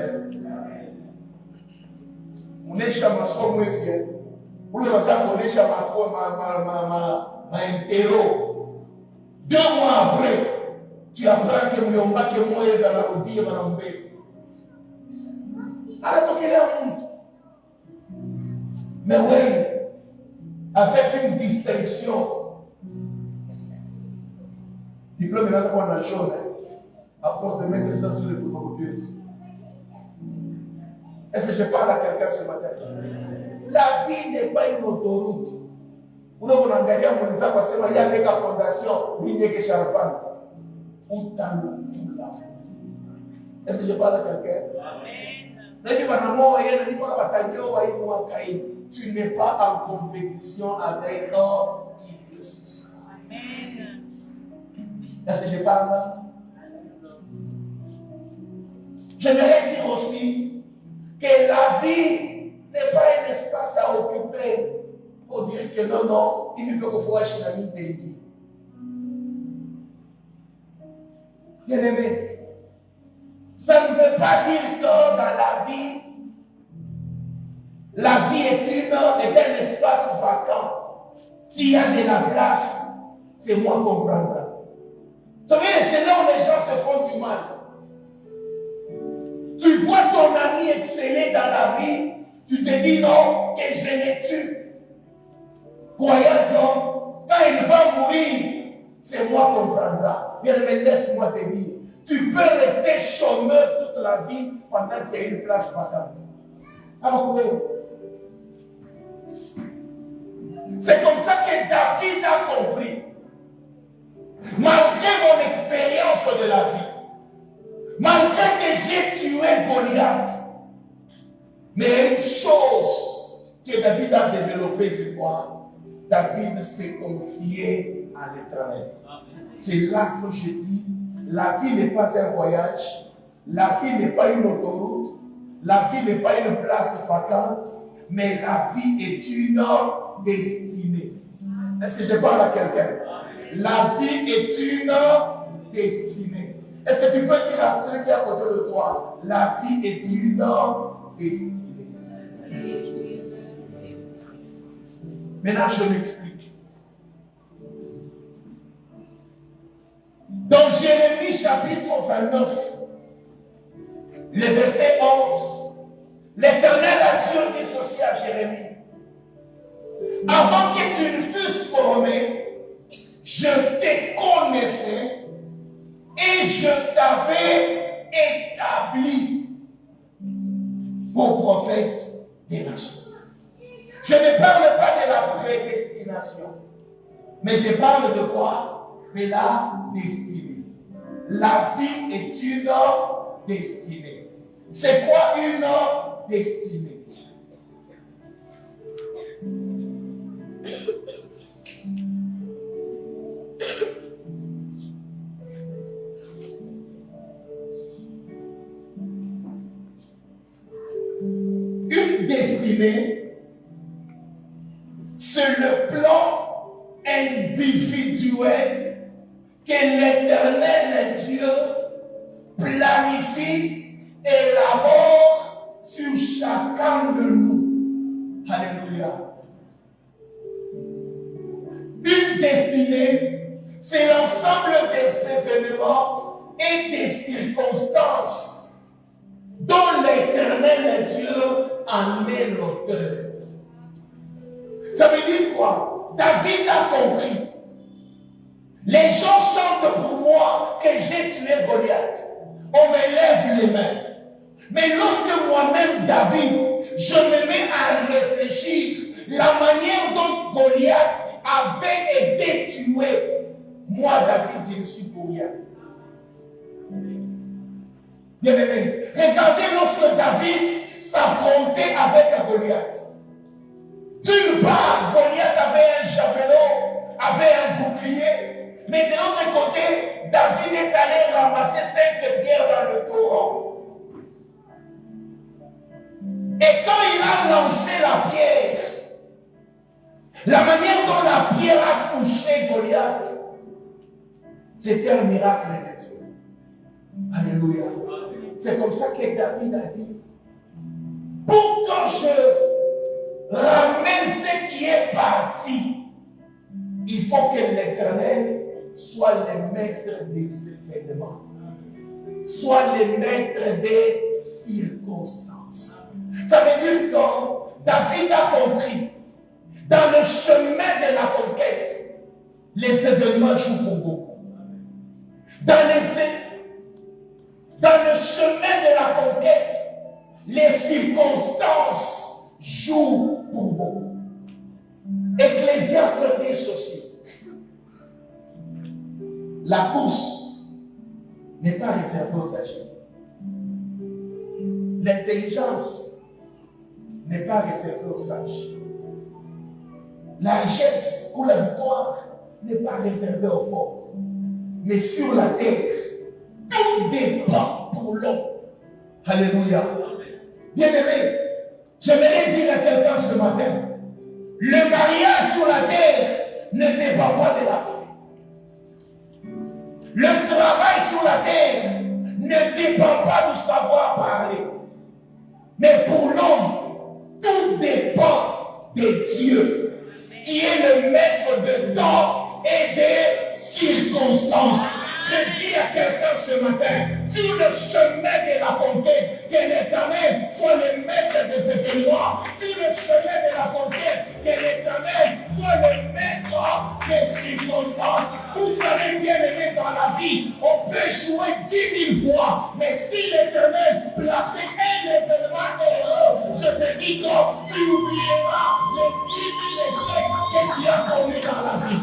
On est chez ma soeur, moi, vieux. Pour le matin, on est chez un terreau. 2 mois après, tu apprends que Muyomba, que moi, est dans la route, Madame B. Alors, quel est le monde? Mais oui, avec une distinction. Diplôme, là, c'est quoi la chose, à force de mettre ça sur les photocopieuses. Est-ce que je parle à quelqu'un ce matin? La vie n'est pas une autoroute. Vous ne vous engagez à mon exemple, parce qu'il y a des fondations, oui, des que charpent. Est-ce que je parle à quelqu'un? Tu n'es pas en compétition avec qui que ce soit. Est-ce que je parle là? J'aimerais dire aussi que la vie n'est pas un espace à occuper pour dire que non, non, il faut que vous voyez chez la vie d'Élie. Bien aimé, ça ne veut pas dire que dans la vie est un espace vacant. S'il y a de la place, c'est moi qu'on prendra. Vous savez, c'est là où les gens se font du mal. Tu vois ton ami exceller dans la vie, tu te dis non, que je l'ai tué. Croyant que quand il va mourir, c'est moi qu'on prendra. Bien aimé, laisse-moi te dire, tu peux rester chômeur toute la vie pendant que tu as une place vacante. C'est comme ça que David a compris. Malgré mon expérience de la vie, malgré que j'ai tué Goliath, mais une chose que David a développée, c'est quoi? David s'est confié à l'Éternel. C'est là que je dis, la vie n'est pas un voyage, la vie n'est pas une autoroute, la vie n'est pas une place vacante, mais la vie est une destinée. Est-ce que je parle à quelqu'un? La vie est une destinée. Est-ce que tu peux dire à celui qui est à côté de toi, la vie est une destinée? Maintenant, je m'explique. Dans Jérémie chapitre 29, le verset 11, l'Éternel a dit ceci à Jérémie. Avant que tu ne fusses formé, je te connaissais et je t'avais établi pour prophète des nations. Je ne parle pas de la prédestination, mais je parle de quoi? De la destinée. La vie est une destinée. C'est quoi une destinée? Une destinée, c'est le plan individuel que l'Éternel Dieu planifie et élabore sur chacun de nous. Alléluia. Une destinée, c'est l'ensemble des événements et des circonstances dont l'Éternel Dieu en est l'auteur. Ça veut dire quoi? David a compris. Les gens chantent pour moi que j'ai tué Goliath. On me lève les mains. Mais lorsque moi-même, David, je me mets à réfléchir la manière dont Goliath avait été tué, moi, David, je ne suis pour rien. Bien aimé, regardez lorsque David s'affrontait avec Goliath. D'une part, Goliath avait un javelot, avait un bouclier, mais de l'autre côté, David est allé ramasser 5 pierres dans le torrent. Et quand il a lancé la pierre, la manière dont la pierre a touché Goliath, c'était un miracle de Dieu. Alléluia. C'est comme ça que David a dit, pour que je ramène ce qui est parti, il faut que l'Éternel soit le maître des événements, soit le maître des circonstances. Ça veut dire que David a compris, dans le chemin de la conquête, les événements jouent pour beaucoup. Dans le chemin de la conquête, les circonstances jouent pour beaucoup. Ecclésiaste dit ceci. La course n'est pas réservée aux âgés. L'intelligence n'est pas réservée aux sages. La richesse ou la victoire n'est pas réservée aux forts. Mais sur la terre, tout dépend pour l'homme. Alléluia. Bien-aimé, j'aimerais dire à quelqu'un ce matin, le mariage sur la terre ne dépend pas de la vie. Le travail sur la terre ne dépend pas du savoir parler. Mais pour l'homme, tout dépend de Dieu, qui est le maître de temps et des circonstances. Je dis à quelqu'un ce matin, sur le chemin de la conquête, que l'Éternel soit le maître des événements. Sur le chemin de la conquête, que l'Éternel soit le maître des circonstances. Vous savez bien aimé dans la vie, on peut jouer 10 000 fois, mais si l'Éternel plaçait un événement heureux, je te dis que tu oublieras les 10 000 échecs que tu as connus dans la vie.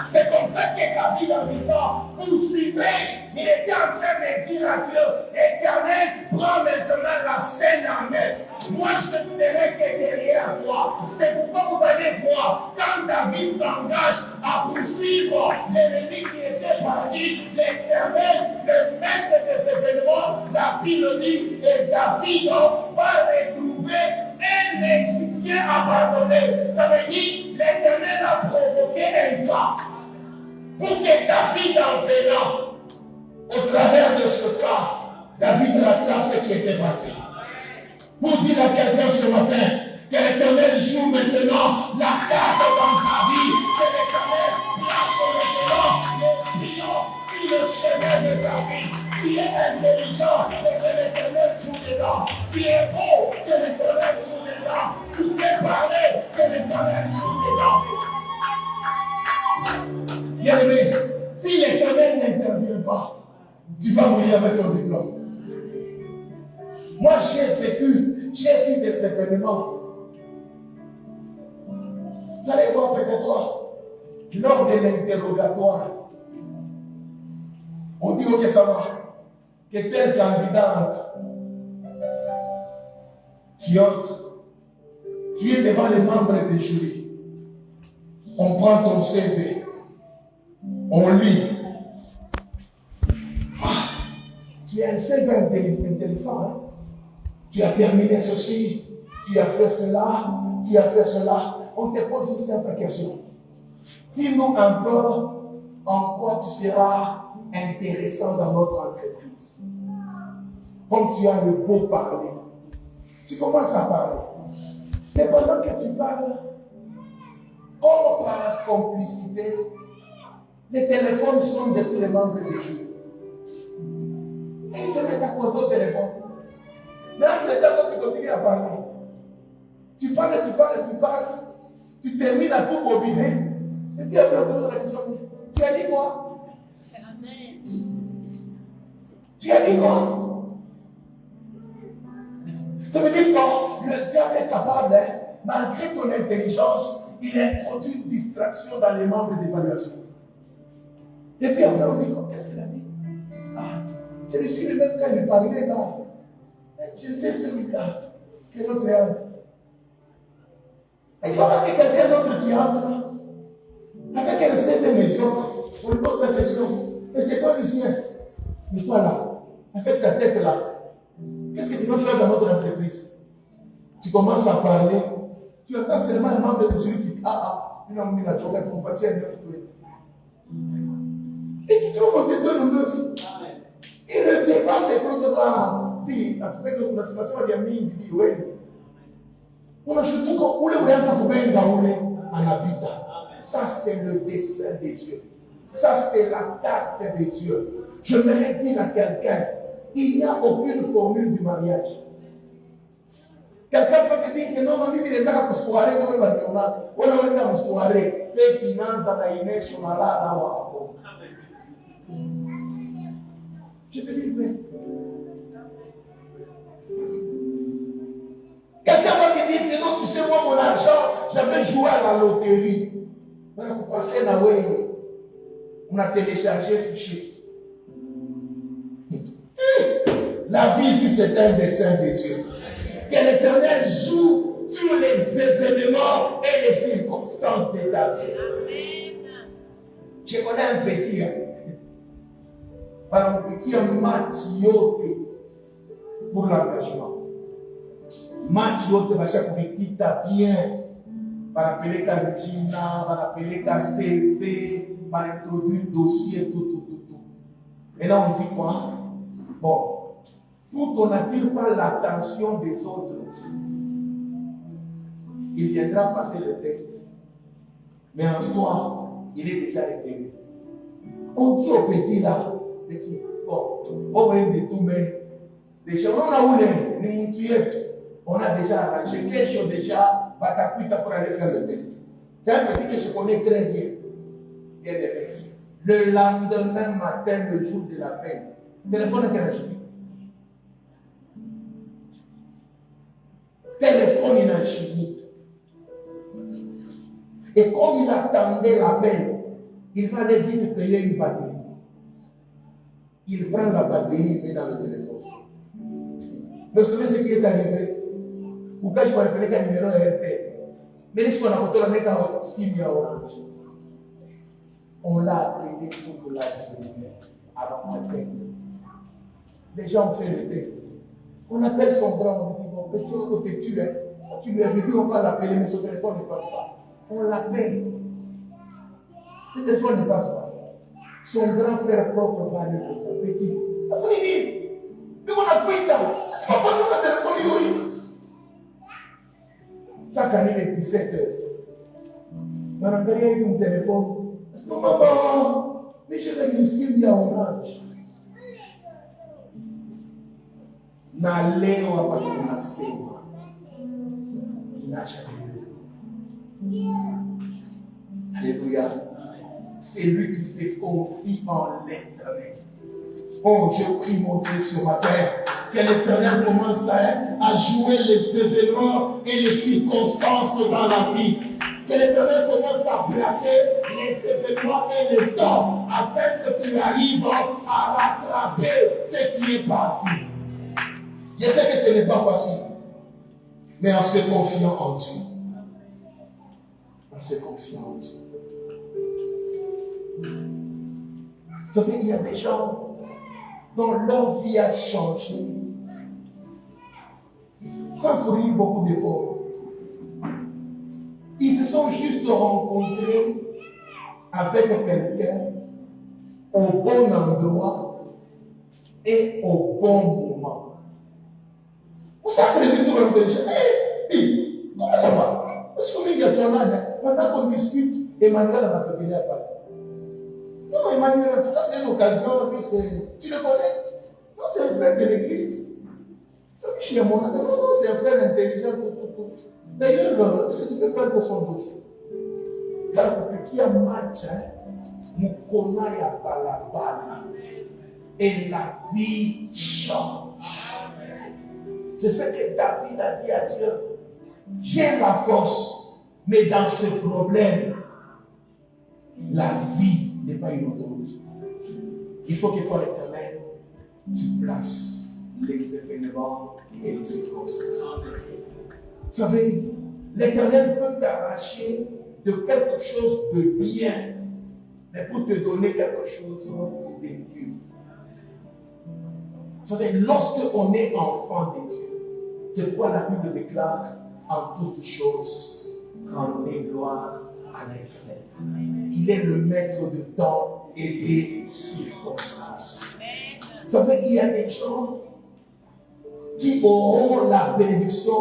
C'est comme ça que David en disant, poursuivrai-je, il était en train de dire à Dieu, Éternel, prends maintenant la scène en main. Moi, je ne serai que derrière toi. C'est pourquoi vous allez voir, quand David s'engage à poursuivre l'ennemi qui était parti, l'Éternel, le maître des événements, la Bible dit, et David va retrouver un Égyptien abandonné. Ça veut dire, l'Éternel a provoqué un cas pour que David, en venant, au travers de ce cas, David rattrape ce qui était parti. Pour dire à quelqu'un ce matin que l'Éternel joue maintenant la carte dans ta vie, que l'Éternel place maintenant les pions sur le chemin de ta vie. Tu es intelligent, et que l'Éternel joue dedans. Tu es beau, que l'Éternel joue dedans. Tu sais parler, que l'Éternel joue dedans. Bien-aimé, si l'Éternel n'intervient pas, tu vas mourir avec ton diplôme. Moi, j'ai vu des événements. Vous allez voir peut-être lors de l'interrogatoire. On dit, ok, ça va, que tel candidat entre. Tu entres. Tu es devant les membres du jury. On prend ton CV. On lit. Ah, tu as un CV intéressant. Hein? Tu as terminé ceci. Tu as fait cela. Tu as fait cela. On te pose une simple question. Dis-nous un peu en quoi tu seras intéressant dans notre entreprise. Comme tu as le beau parler. Tu commences à parler. Mais pendant que tu parles, comme par complicité, les téléphones sonnent de tous les membres du jury. Et ils se mettent à causer au téléphone. Mais entre-temps, tu continues à parler. Tu parles, tu termines à tout bobiner. Et puis après, on te dit, tu as dit quoi? Tu as dit quoi? Ça veut dire que le diable est capable, hein, malgré ton intelligence, il introduit une distraction dans les membres d'évaluation. Et puis après, on dit, qu'est-ce qu'il a dit? Ah, celui-ci lui-même, quand il parlait là, je ne sais celui-là, que l'autre est. Et il va voir que quelqu'un d'autre qui entre, avec un CV médiocre, on lui pose la question, et c'est toi, Lucien? Mais toi là, avec ta tête là, qu'est-ce que tu vas faire dans notre entreprise? Tu commences à parler, tu entends seulement un membre de celui qui dit, il a mis la chocolat pour partir à 9. Et tu trouves qu'on te donne 9. Et le débat, c'est que l'autre va dire, tu peux que la situation va dire, oui. On a chuté qu'on oule ou rien, ça pouvait être gaoulé. en habitant. Ça, c'est le dessein de Dieu. Ça, c'est la carte de Dieu. Je voudrais dire à quelqu'un, il n'y a aucune formule du mariage. Quelqu'un peut te dire que non, mamie, il est là pour soirée, non, on a une dans soirée. Fait finanza na inesho na la na wako. Je te dis, mais. Quelqu'un va te dire que non, tu sais, moi, mon argent, j'avais joué à la loterie. Voilà, pour passer la way. On a téléchargé le fichier. La vie ici, c'est un dessein de Dieu. Que l'Éternel joue sur les événements et les circonstances de ta vie. Je connais un petit. Un petit matioté pour l'engagement. Matioté va chaque petit à bien. Va appeler Cantina, va appeler CV, va introduire le dossier, tout. Et là, on dit quoi? Bon. Pour qu'on n'attire pas l'attention des autres, il viendra passer le test. Mais en soi, il est déjà retenu. On dit au petit là, petit, bon, on va de tout, mais déjà, on a où on a déjà arrangé quelque chose déjà, pour aller faire le test. C'est un petit que je connais très bien. Bien aimé. Le lendemain matin, le jour de la peine, le téléphone est arraché. Téléphone inachimique. Et comme il attendait l'appel, il va aller vite payer une batterie. Il prend la batterie, il met dans le téléphone. Vous savez ce qui est arrivé? Pourquoi je vais appeler qu'un numéro RT? Mais si on a photo la mettre en signe orange. On l'a appelé toute la journée avant matin. Les gens ont fait le test. On appelle son grand, on dit bon, petit, on te tue. Tu lui avais dit on va l'appeler, mais son téléphone ne passe pas. On l'appelle. Le téléphone ne passe pas. Son grand frère propre va lui dire, petit, mais on a pris ça. Est-ce qu'on peut prendre le téléphone, oui? Chaque année, les 17 heures. Madame Garia a eu mon téléphone. Est-ce que maman, mais je vais nous signer à orange. Na leo hapa tunasema inachakiliwa. Alléluia. C'est lui qui se confie en l'Éternel. Oh, je prie mon Dieu ce matin que l'Éternel commence à jouer les événements et les circonstances dans la vie. Que l'Éternel commence à placer les événements et le temps afin que tu arrives à rattraper ce qui est parti. Je sais que ce n'est pas facile, mais en se confiant en Dieu. En se confiant en Dieu. Vous savez, il y a des gens dont leur vie a changé sans fournir beaucoup d'efforts. Ils se sont juste rencontrés avec quelqu'un au bon endroit et au bon moment. Vous savez, tout le monde dit, hey, comment ça va? Parce qu'il y a ton âge, pendant qu'on discute, Emmanuel va te venir à Paris. Non, Emmanuel, en tout cas, c'est une occasion, tu le connais? Non, c'est un frère de l'église. Ça fait chier mon âge. Non, c'est un frère intelligent, tout. D'ailleurs, si tu peux prendre son dossier. Parce que qui a match, Mukona ya balabala. Et la vie change. C'est ce que David a dit à Dieu. J'ai la force, mais dans ce problème, la vie n'est pas une autoroute. Il faut que toi, l'Éternel, tu places les événements et les circonstances. Vous savez, l'Éternel peut t'arracher de quelque chose de bien, mais pour te donner quelque chose de mieux. Vous savez, lorsque on est enfant de Dieu, c'est quoi la Bible déclare? En toutes choses, rendez gloire à l'Éternel. Il est le maître de temps et des circonstances. Vous savez, il y a des gens qui auront la bénédiction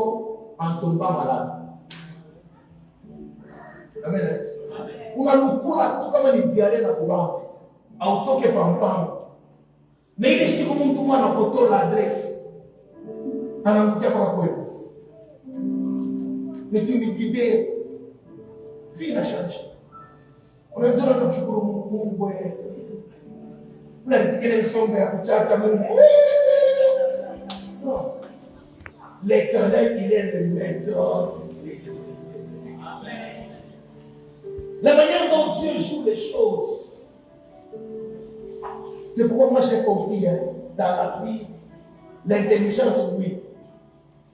en tombant malade. Amen. Unalukula tu kama ni diare na kubamba. Autoke pampamo. Na ile siku mtu mwana kotola adresi. Anamkia kwa kwetu. Nitimikide. Fina change. Unajua tunamshukuru Mungu wewe. Ile sombe ya kuchacha Mungu. Non. L'Éternel, il est le maître des choses. Amen. La manière dont Dieu joue les choses. C'est pourquoi moi j'ai compris, hein, dans la vie, l'intelligence, oui.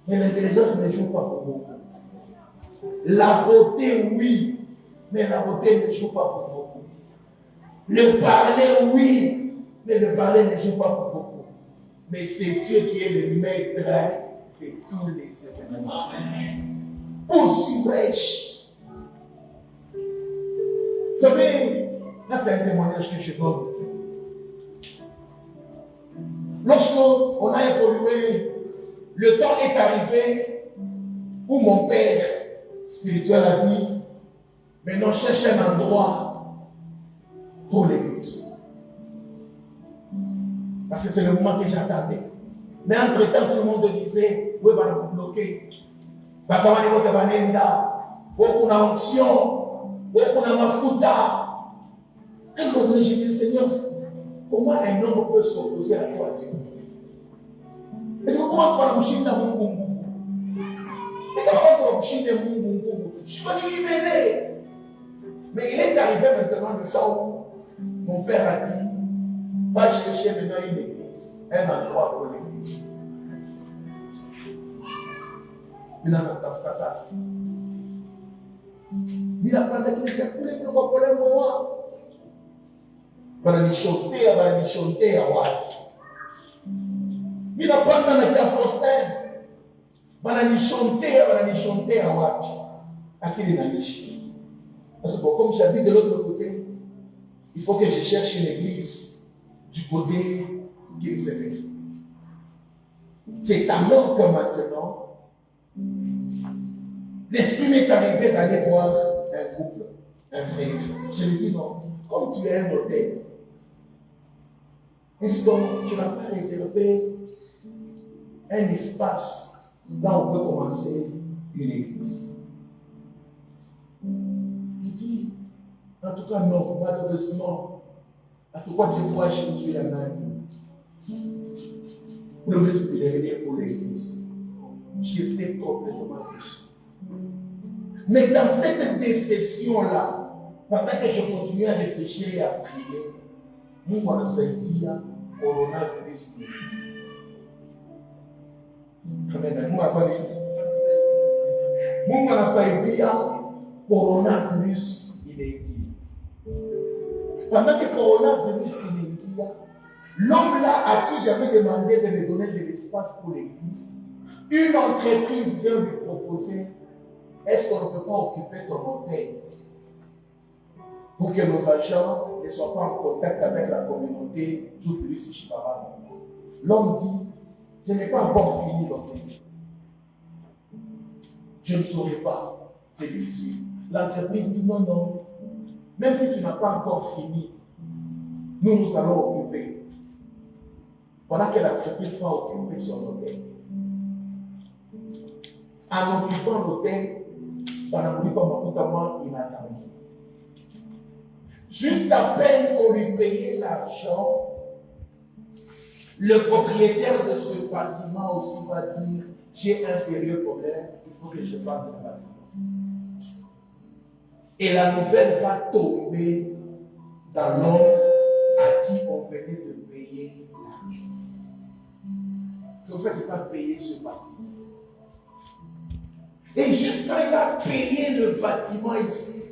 Mais l'intelligence ne joue pas pour beaucoup. La beauté, oui. Mais la beauté ne joue pas pour beaucoup. Le parler, oui. Mais le parler ne joue pas pour beaucoup. Mais c'est Dieu qui est le maître de tous les événements. Poursuivrai-je. Vous savez, là c'est un témoignage que je donne. Lorsqu'on a évolué, le temps est arrivé où mon père spirituel a dit, maintenant cherche un endroit pour l'église. Parce que c'est le moment que j'attendais. Mais entre-temps, tout le monde disait, oui, va nous bloquer. Parce que nous avons beaucoup d'onction, beaucoup de mafuta. Et moi, je dis, Seigneur, comment un homme peut s'opposer à toi, Dieu? Est-ce que comment tu vas nous chier dans mon gongo? Et comment tu vas nous chier dans mon gongo? Je suis venu libérer. Mais il est arrivé maintenant le soir où mon père a dit, va chercher maintenant une église, un endroit pour l'église. Il n'a pas fait ça. Il n'a pas de l'église, il n'a pas de moi. Bananichotea wapi? Bila panda na kia Faustin. Bananichotea wapi? Akili nanishi. Parce que comme j'habite de l'autre côté, il faut que je cherche une église du côté qui se fait. C'est alors que maintenant, l'esprit m'est arrivé d'aller voir un couple, un frère. Je lui dis non, comme tu es un hôtel, est-ce que tu n'as pas réservé un espace là où on peut commencer une église? Il dit, en tout cas non, malheureusement, en tout cas tu vois chez Dieu la main. Pour le mettre pour l'église. J'étais complètement déçu. Mais dans cette déception-là, pendant que je continuais à réfléchir et à prier, nous on a senti le coronavirus. Amen. Nous on a senti le coronavirus inédit. Pendant que le coronavirus inédit, l'homme là à qui j'avais demandé de me donner de l'espace pour l'église, une entreprise vient lui proposer, est-ce qu'on ne peut pas occuper ton hôtel pour que nos agents ne soient pas en contact avec la communauté du virus Chipaba? L'homme dit, je n'ai pas encore fini l'hôtel. Je ne saurais pas, c'est difficile. L'entreprise dit non, non, même si tu n'as pas encore fini, nous allons occuper. Voilà que l'entreprise va occuper son hôtel. En occupant l'hôtel, on n'a pas beaucoup inattendu. Juste à peine qu'on lui payait l'argent, le propriétaire de ce bâtiment aussi va dire, j'ai un sérieux problème, il faut que je vende le bâtiment. Et la nouvelle va tomber dans l'homme à qui on venait de payer l'argent. C'est pour ça qu'il va payer ce bâtiment. Et juste quand il a payé le bâtiment ici,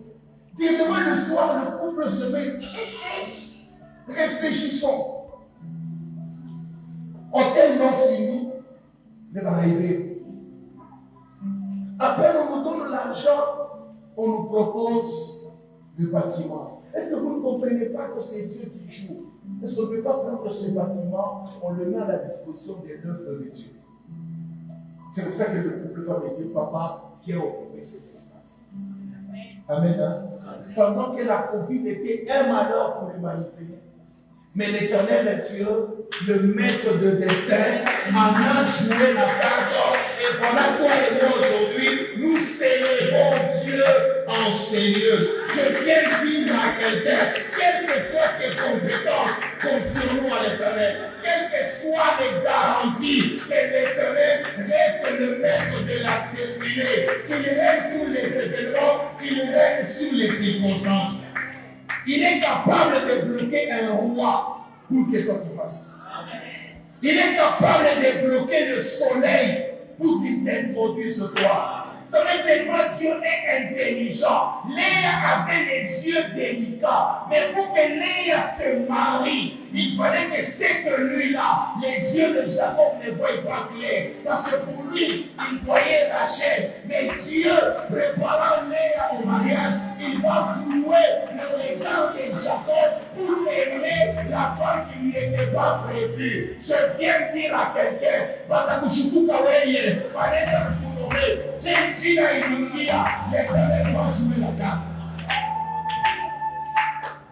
directement le soir, le couple se met. Réfléchissons. Hôtel non fini, mais va arriver. Après, on nous donne l'argent, on nous propose le bâtiment. Est-ce que vous ne comprenez pas que c'est Dieu qui joue? Est-ce qu'on ne peut pas prendre ce bâtiment, on le met à la disposition de l'œuvre de Dieu? C'est pour ça que le couple va me dire, papa, qui a occupé cet espace. Amen. Hein? Pendant que la Covid était un malheur pour l'humanité, mais l'Éternel Dieu, le maître de destin, en a joué la carte. Et voilà toi et moi aujourd'hui, nous célébrons Dieu en sérieux. Je viens dire à quelqu'un, quelles que soient tes compétences, confie-nous à l'Éternel. Quelles que soient les garanties, que l'Éternel reste le maître de la destinée, qu'il reste sur les événements, qu'il reste sur les circonstances. Il est capable de bloquer un roi pour que ça se passe. Il est capable de bloquer le soleil pour qu'il t'introduise toi. Ça veut dire que Dieu est intelligent. Léa avait les yeux délicats. Mais pour que Léa se marie, il fallait que cette nuit-là, les yeux de Jacob ne voient pas clair. Parce que pour lui, il voyait Rachel. Mais Dieu, préparant Léa au mariage, il va flouer le regard de Jacob pour aimer la femme qui ne lui était pas prévue. Je viens dire à quelqu'un, l'Éternel va jouer la carte.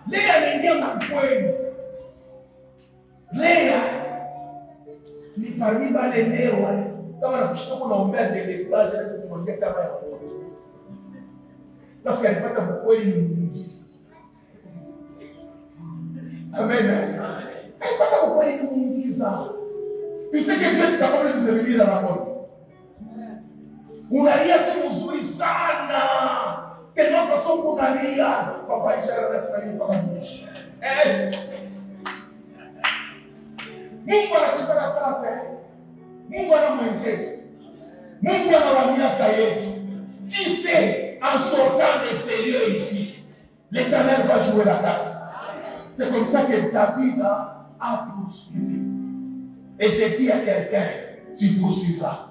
Léa n'est pas point. Léa, ni parmi les Léa, kama nakushika kunaombea delestage na kumwambia kama ya moto. Sasa alipata mkweli mwingiza. Amen. Alipata mkweli mwingiza. Tu sais que Dieu est capable de devenir dans la mort. Unalia tu mzuri sana. Tellement façon kunalia. Papa ishara nasema hivi mpaka mwisho. Mungu anacheza na kata. Mungu anamwenzetu. Mungu anawamiaka yetu. Qui sait, en sortant des sérieux ici, l'Éternel va jouer la carte. C'est comme ça que David a poursuivi. Et je dis à quelqu'un, tu poursuivras.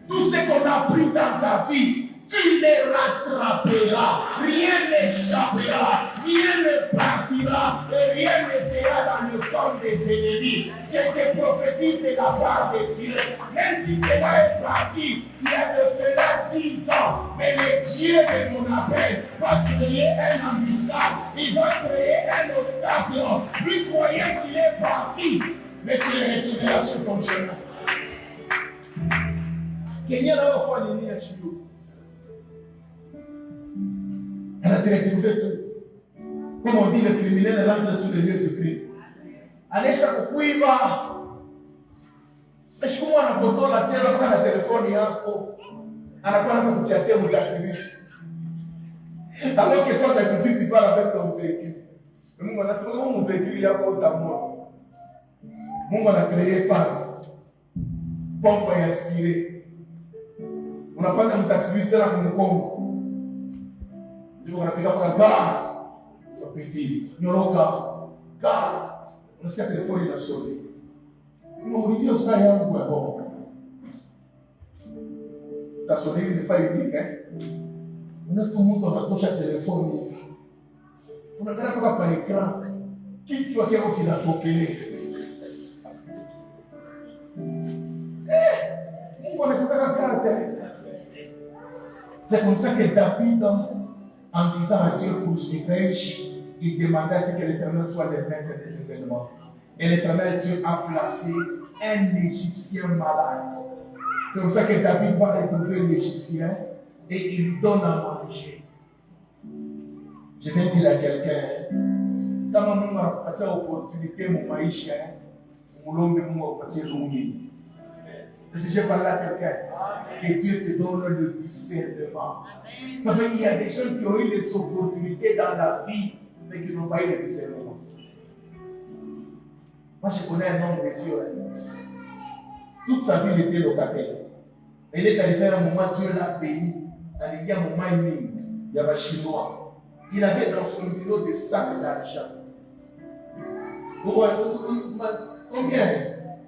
Tout ce qu'on a pris dans ta vie, tu les rattraperas. Rien n'échappera, rien ne partira et rien ne sera dans le camp des ennemis. Je te prophétise de la part de Dieu. Même si cela est parti, il y a de cela 10 ans, mais le Dieu de mon appel va créer un embuscade. Il va créer un obstacle. Lui croyait qu'il est parti, mais tu le retrouveras sur ton chemin. Kenya na wafua nini ya chiyo? Anaterekeuve tout. Comme on dit, le criminel rentre sur le lieu de crime. Anaisha kukuiba. Eshikumwa anapotola tena kwa na telefoni yako. Anakuwa anaanza kuchatia mtasirishi. Alors que toi d'habitude tu parles avec ton véhicule. Mungu anasema kama mon véhicule yako utamwona. Mungu ana créé par pompe ya aspiré. Unapanda mtaxi tena kumkongo. Ndio unapiga kwa gari. Unapiti. Nyoroka. Gari. Unasikia telefoni inasoma. Unaulizia saa yangu ya bongo. Tasoneli n'est pas unique, hein. Tout le monde anatosha telefoni hivi. Unaangalia toka kwa ekran. Kichwa chako kinatokelea. Mungu anataka karte. C'est comme ça que David, en disant à Dieu poursuivrai-je, il demandait à ce que l'Éternel soit le maître des événements. Et l'Éternel Dieu a placé un Égyptien malade. C'est comme ça que David va retrouver l'Égyptien et il lui donne à manger. Je vais dire à quelqu'un, kama Mungu anakupatia opportunité mu maisha, mulombe Mungu akupatie zungini. Si je parle à quelqu'un, que Dieu te donne le discernement. Ça veut dire qu'il y a des gens qui ont eu des opportunités dans la vie, mais qui n'ont pas eu le discernement. Moi, je connais un homme de Dieu. Toute sa vie, il était locataire. Il est arrivé à un moment, Dieu l'a béni. Il y a un moment, il y avait un Chinois. Il avait dans son bureau des sacs d'argent. Combien?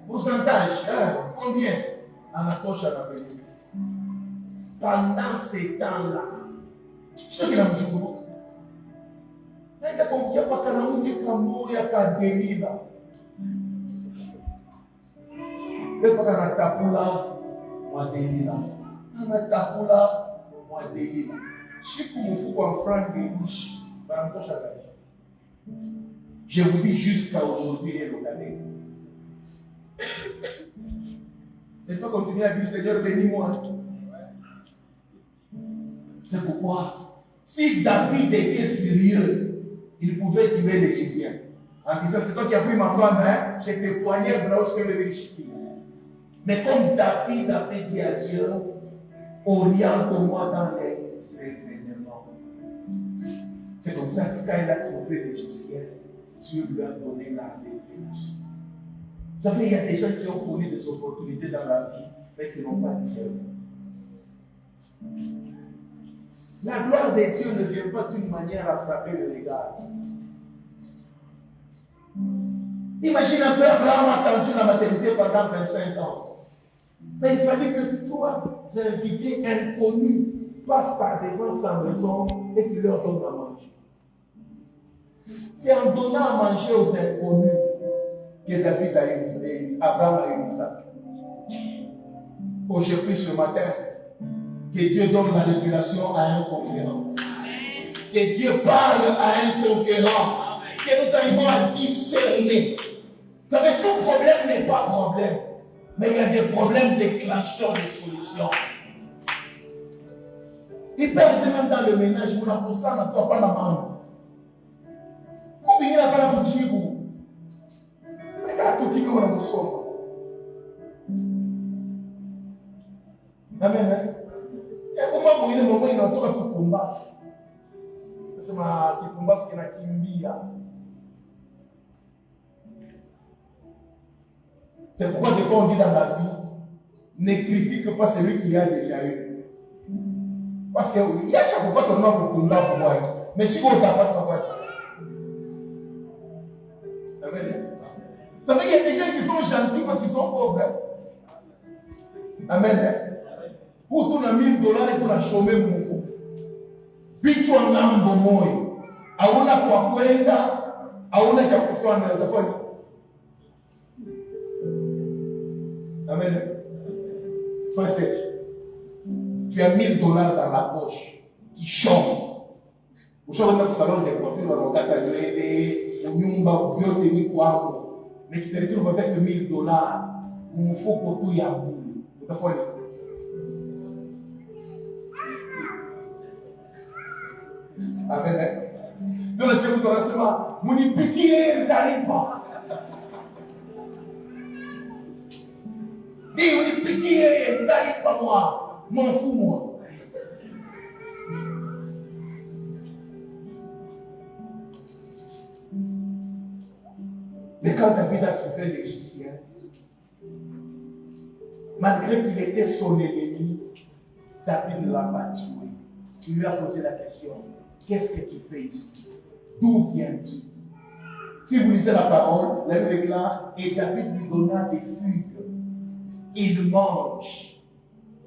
Pourcentage? Combien? Anatosha na bénéfice. Pendant ces temps-là, je sais qu'il a mjukuru. Naenda kumkia paka na mji kamoya kadeliva. Paka na tapula wa delila. Ana tapula moi délire. Si pour me foutre en franc riche, je vous dis jusqu'à aujourd'hui, les localités. Il faut continuer à dire Seigneur, bénis-moi. C'est pourquoi, si David était furieux, il pouvait tuer l'Égyptien. En disant, c'est toi qui as pris ma femme, hein? Je t'ai poigné lorsque le Égyptien. Mais comme David avait dit à Dieu, oriente-moi dans les événements. C'est comme ça que quand il a trouvé l'Égyptien, Dieu lui a donné la révélation. Vous savez, il y a des gens qui ont connu des opportunités dans la vie, mais qui n'ont pas discerné. La gloire de Dieu ne vient pas d'une manière à frapper le regard. Imagine un peu, Abraham a attendu la maternité pendant 25 ans. Mais il fallait que toi, invités inconnus, passent par devant sa maison et qu'il leur donne à manger. C'est en donnant à manger aux inconnus que David a eu, Abraham a eu Isaac. Aujourd'hui, ce matin, que Dieu donne la révélation à un conquérant. Que Dieu parle à un conquérant. Que nous arrivons à discerner. Vous savez, tout problème n'est pas problème. Mais il y a des problèmes déclencheurs de solutions. Il peut être même dans le ménage, on a pour ça, on n'a pas la main. Combien il n'a pas la boutique? Regarde tout qui nous a sommes. Amen. Et comment il moment il entend tout combat. C'est ma qui combat qui n'a kimbia. C'est pourquoi des fois on dit dans la vie, ne critique pas celui qui a déjà eu. Parce qu'il y a chaque fois qu'on a pour combat pour moi. Mais si on t'a pas de travail. Amen. Ça veut dire qu'il y a des gens qui sont gentils parce qu'ils sont pauvres. Amen. Pour tout le $1000 et pour la chômer mon fou. Puis tu en as un bon mot. Aona kwa kwenda, aona cha kufanya utafanya. Amen. Tu as $1000 dans la poche qui chante. Vous savez dans le salon de coiffure, on a gagné au nyumba biote ni kwako. Mais tu te retrouves avec $1000. Il faut que tu y ailles. Utafanya. Amen. Donc, est-ce que vous connaissez ma mon piqué n'arrive pas. Dis, mon piqué n'arrive pas moi. M'en fous moi. Mais quand David a trouvé l'Égyptien, malgré qu'il était son ennemi, David ne l'a pas tué. Il lui a posé la question. Qu'est-ce que tu fais ici? D'où viens-tu? Si vous lisez la parole, la Bible déclare, et David lui donna des figues. Il mange.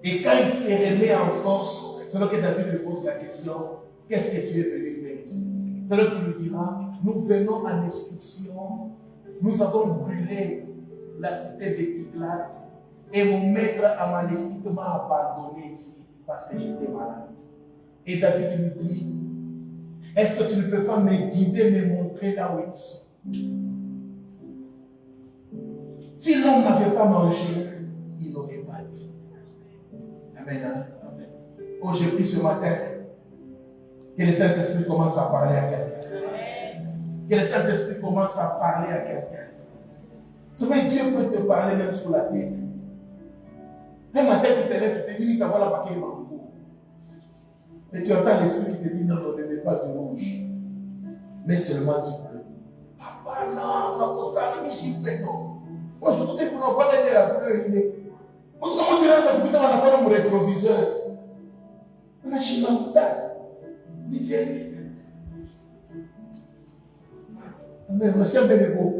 Et quand il se remet en force, c'est là que David lui pose la question, qu'est-ce que tu es venu faire ici? C'est là qu'il lui dira, nous venons en expulsion, nous avons brûlé la cité de Tiglat, et mon maître Amalécite m'a abandonné ici parce que j'étais malade. Et David lui dit, est-ce que tu ne peux pas me guider, me montrer là où ils sont? Si l'homme n'avait pas mangé, il n'aurait pas dit. Amen. Oh, j'ai pris ce matin que le Saint-Esprit commence à parler à quelqu'un. Que le Saint-Esprit commence à parler à quelqu'un. Tu vois, Dieu peut te parler même sous la tête. Un matin, tu te lèves, tu te dis, tu vas la paquet mango. Et tu entends l'esprit qui te dit, non, ne mets pas du rouge, mais seulement du bleu. Papa, non, non, ça, non. Moi, je te dis qu'on n'a pas d'aller à bleu, il est. Comment tu lances à plus tard, on n'a pas mon rétroviseur. On a chez Mamouta. Il dit, mais parce qu'il y a des beaux.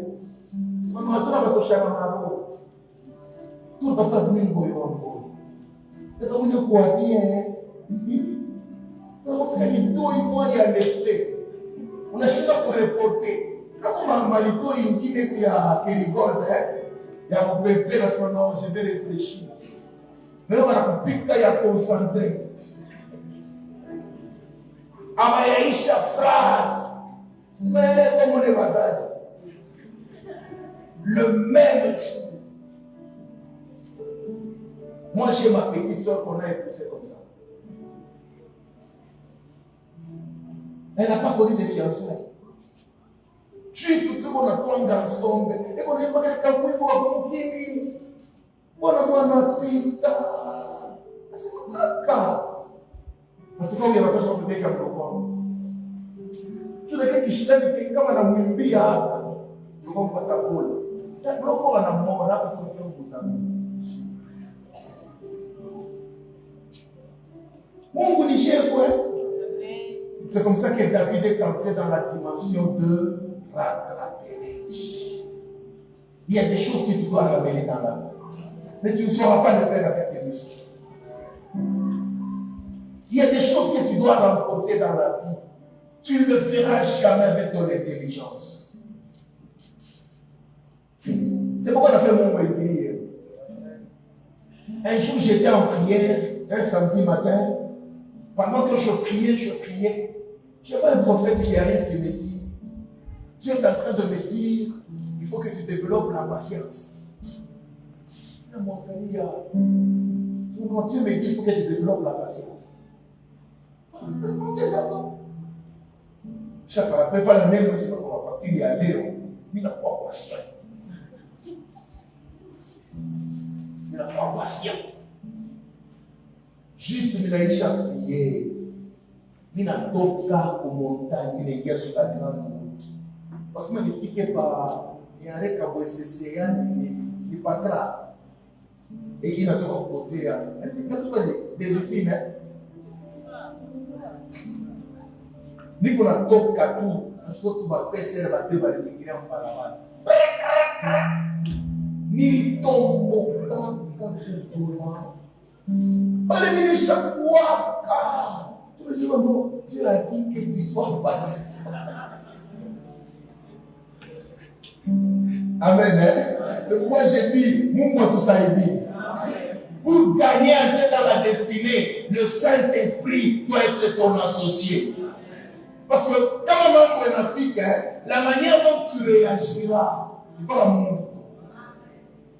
C'est pas mal, tu vas te chercher à Mamou. Tout va faire venir le boy. C'est comme une quoi bien. Donc, Malito, il y a l'esprit. On a cherché pour reporter. Quand Malito, il dit qu'il y a rigole, il y a un bébé, parce que non, je vais réfléchir. Mais on a un pic, il y a concentré. amayaisha phrase. Mais comme on est bazar. Le même jour. Moi, j'ai ma petite soeur qu'on a épousée comme ça. Elle n'a pas connu de fiançailles. Juste tout qu'on a tombé ensemble. Et qu'on a dit que quelqu'un pour qui voilà moi na pita. C'est comme un cas. En tout cas, il y a pas besoin de faire comme ça. Tu sais que je t'ai comme un mwimbia. Je comprends pas ta boule. Tu bloques un amour là pour faire vous ça. Mon chef, c'est comme ça que David est entré dans la dimension de rattrapage. Il y a des choses que tu dois ramener dans la vie. Mais tu ne sauras pas le faire avec tes muscles. Il y a des choses que tu dois remporter dans la vie. Tu ne le feras jamais avec ton intelligence. C'est pourquoi on a fait mon prière. Un jour, j'étais en prière, un samedi matin. Pendant que je priais. Je vois un prophète qui arrive qui me dit, Dieu est en train de me dire, il faut que tu développes la patience. Mon ami, Dieu me dit, il faut que tu développes la patience. Je ne me rappelle pas la même, sinon on va partir y aller. Il n'a pas patient. Il n'a pas patient. Juste, il a prié. Il n'a pas cas aux montagnes, il est sur la grande route. Parce que je ne fiquais pas, il y a un récaboué, il n'est pas grave. Et il a tout côté. Des aussi, mais. Ni qu'on a tout cas tout, parce que tu vas passer la tête, il va par là-bas. Ni tombe au camp, quand tu vois. Allez, mais chaque fois, tu me dis, maman, Dieu a dit que tu sois passé. Amen. Hein? Moi, j'ai dit, moi, tout ça est dit. Pour gagner un peu dans la destinée, le Saint-Esprit doit être ton associé. Parce que quand on est en Afrique, la manière dont tu réagiras, c'est pas l'amour.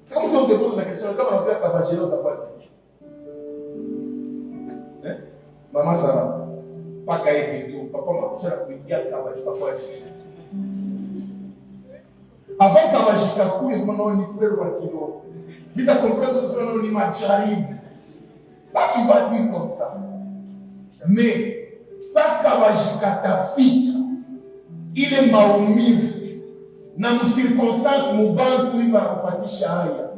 C'est comme si on te pose la question, comment on fait Kabajé dans ta voiture? Maman Sarah, pas qu'à tout. Papa m'a poussé la prière Kabajé, papa. Avant Kabajé, Kakou, il m'a dit frère Wakilo. Il t'a compris que c'est un image jarib. Là, tu vas dire comme ça. Mais, ça Kabajika ta fille, il est maoumiv. Dans une circonstance, mon banque, il va repartir Shahaya.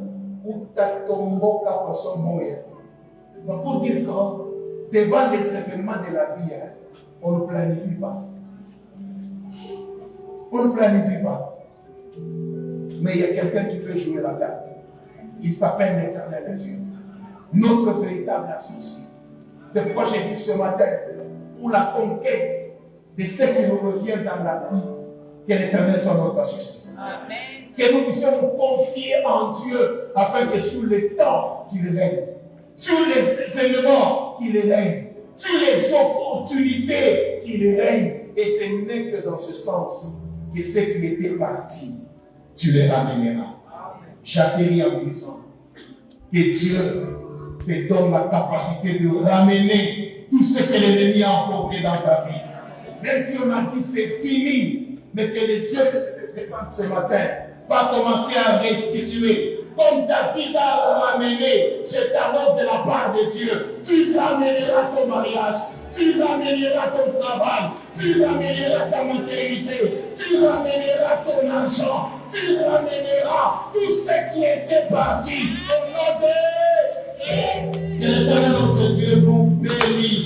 Ou ta tombeau ka façon moya. Pour dire que, devant les événements de la vie, on ne planifie pas. On ne planifie pas. Mais il y a quelqu'un qui peut jouer la carte. Il s'appelle l'Éternel Dieu. Notre véritable associé. C'est pourquoi j'ai dit ce matin, pour la conquête de ce qui nous revient dans la vie, que l'Éternel soit notre associé. Amen. Que nous puissions nous confier en Dieu afin que sur les temps qu'il règne, sur les événements qu'il règne, sur les opportunités qu'il règne. Et ce n'est que dans ce sens que ceux qui étaient partis, tu les ramèneras. J'atterris en disant que Dieu te donne la capacité de ramener tout ce que l'ennemi a emporté dans ta vie. Même si on a dit c'est fini, mais que le Dieu que je te présente ce matin va commencer à restituer. Comme David a ramené, je t'annonce de la part de Dieu, tu ramèneras ton mariage, tu ramèneras ton travail, tu ramèneras ta maternité, tu ramèneras ton argent, tu ramèneras tout ce qui était parti au nom de... Que l'Éternel notre Dieu nous bénisse.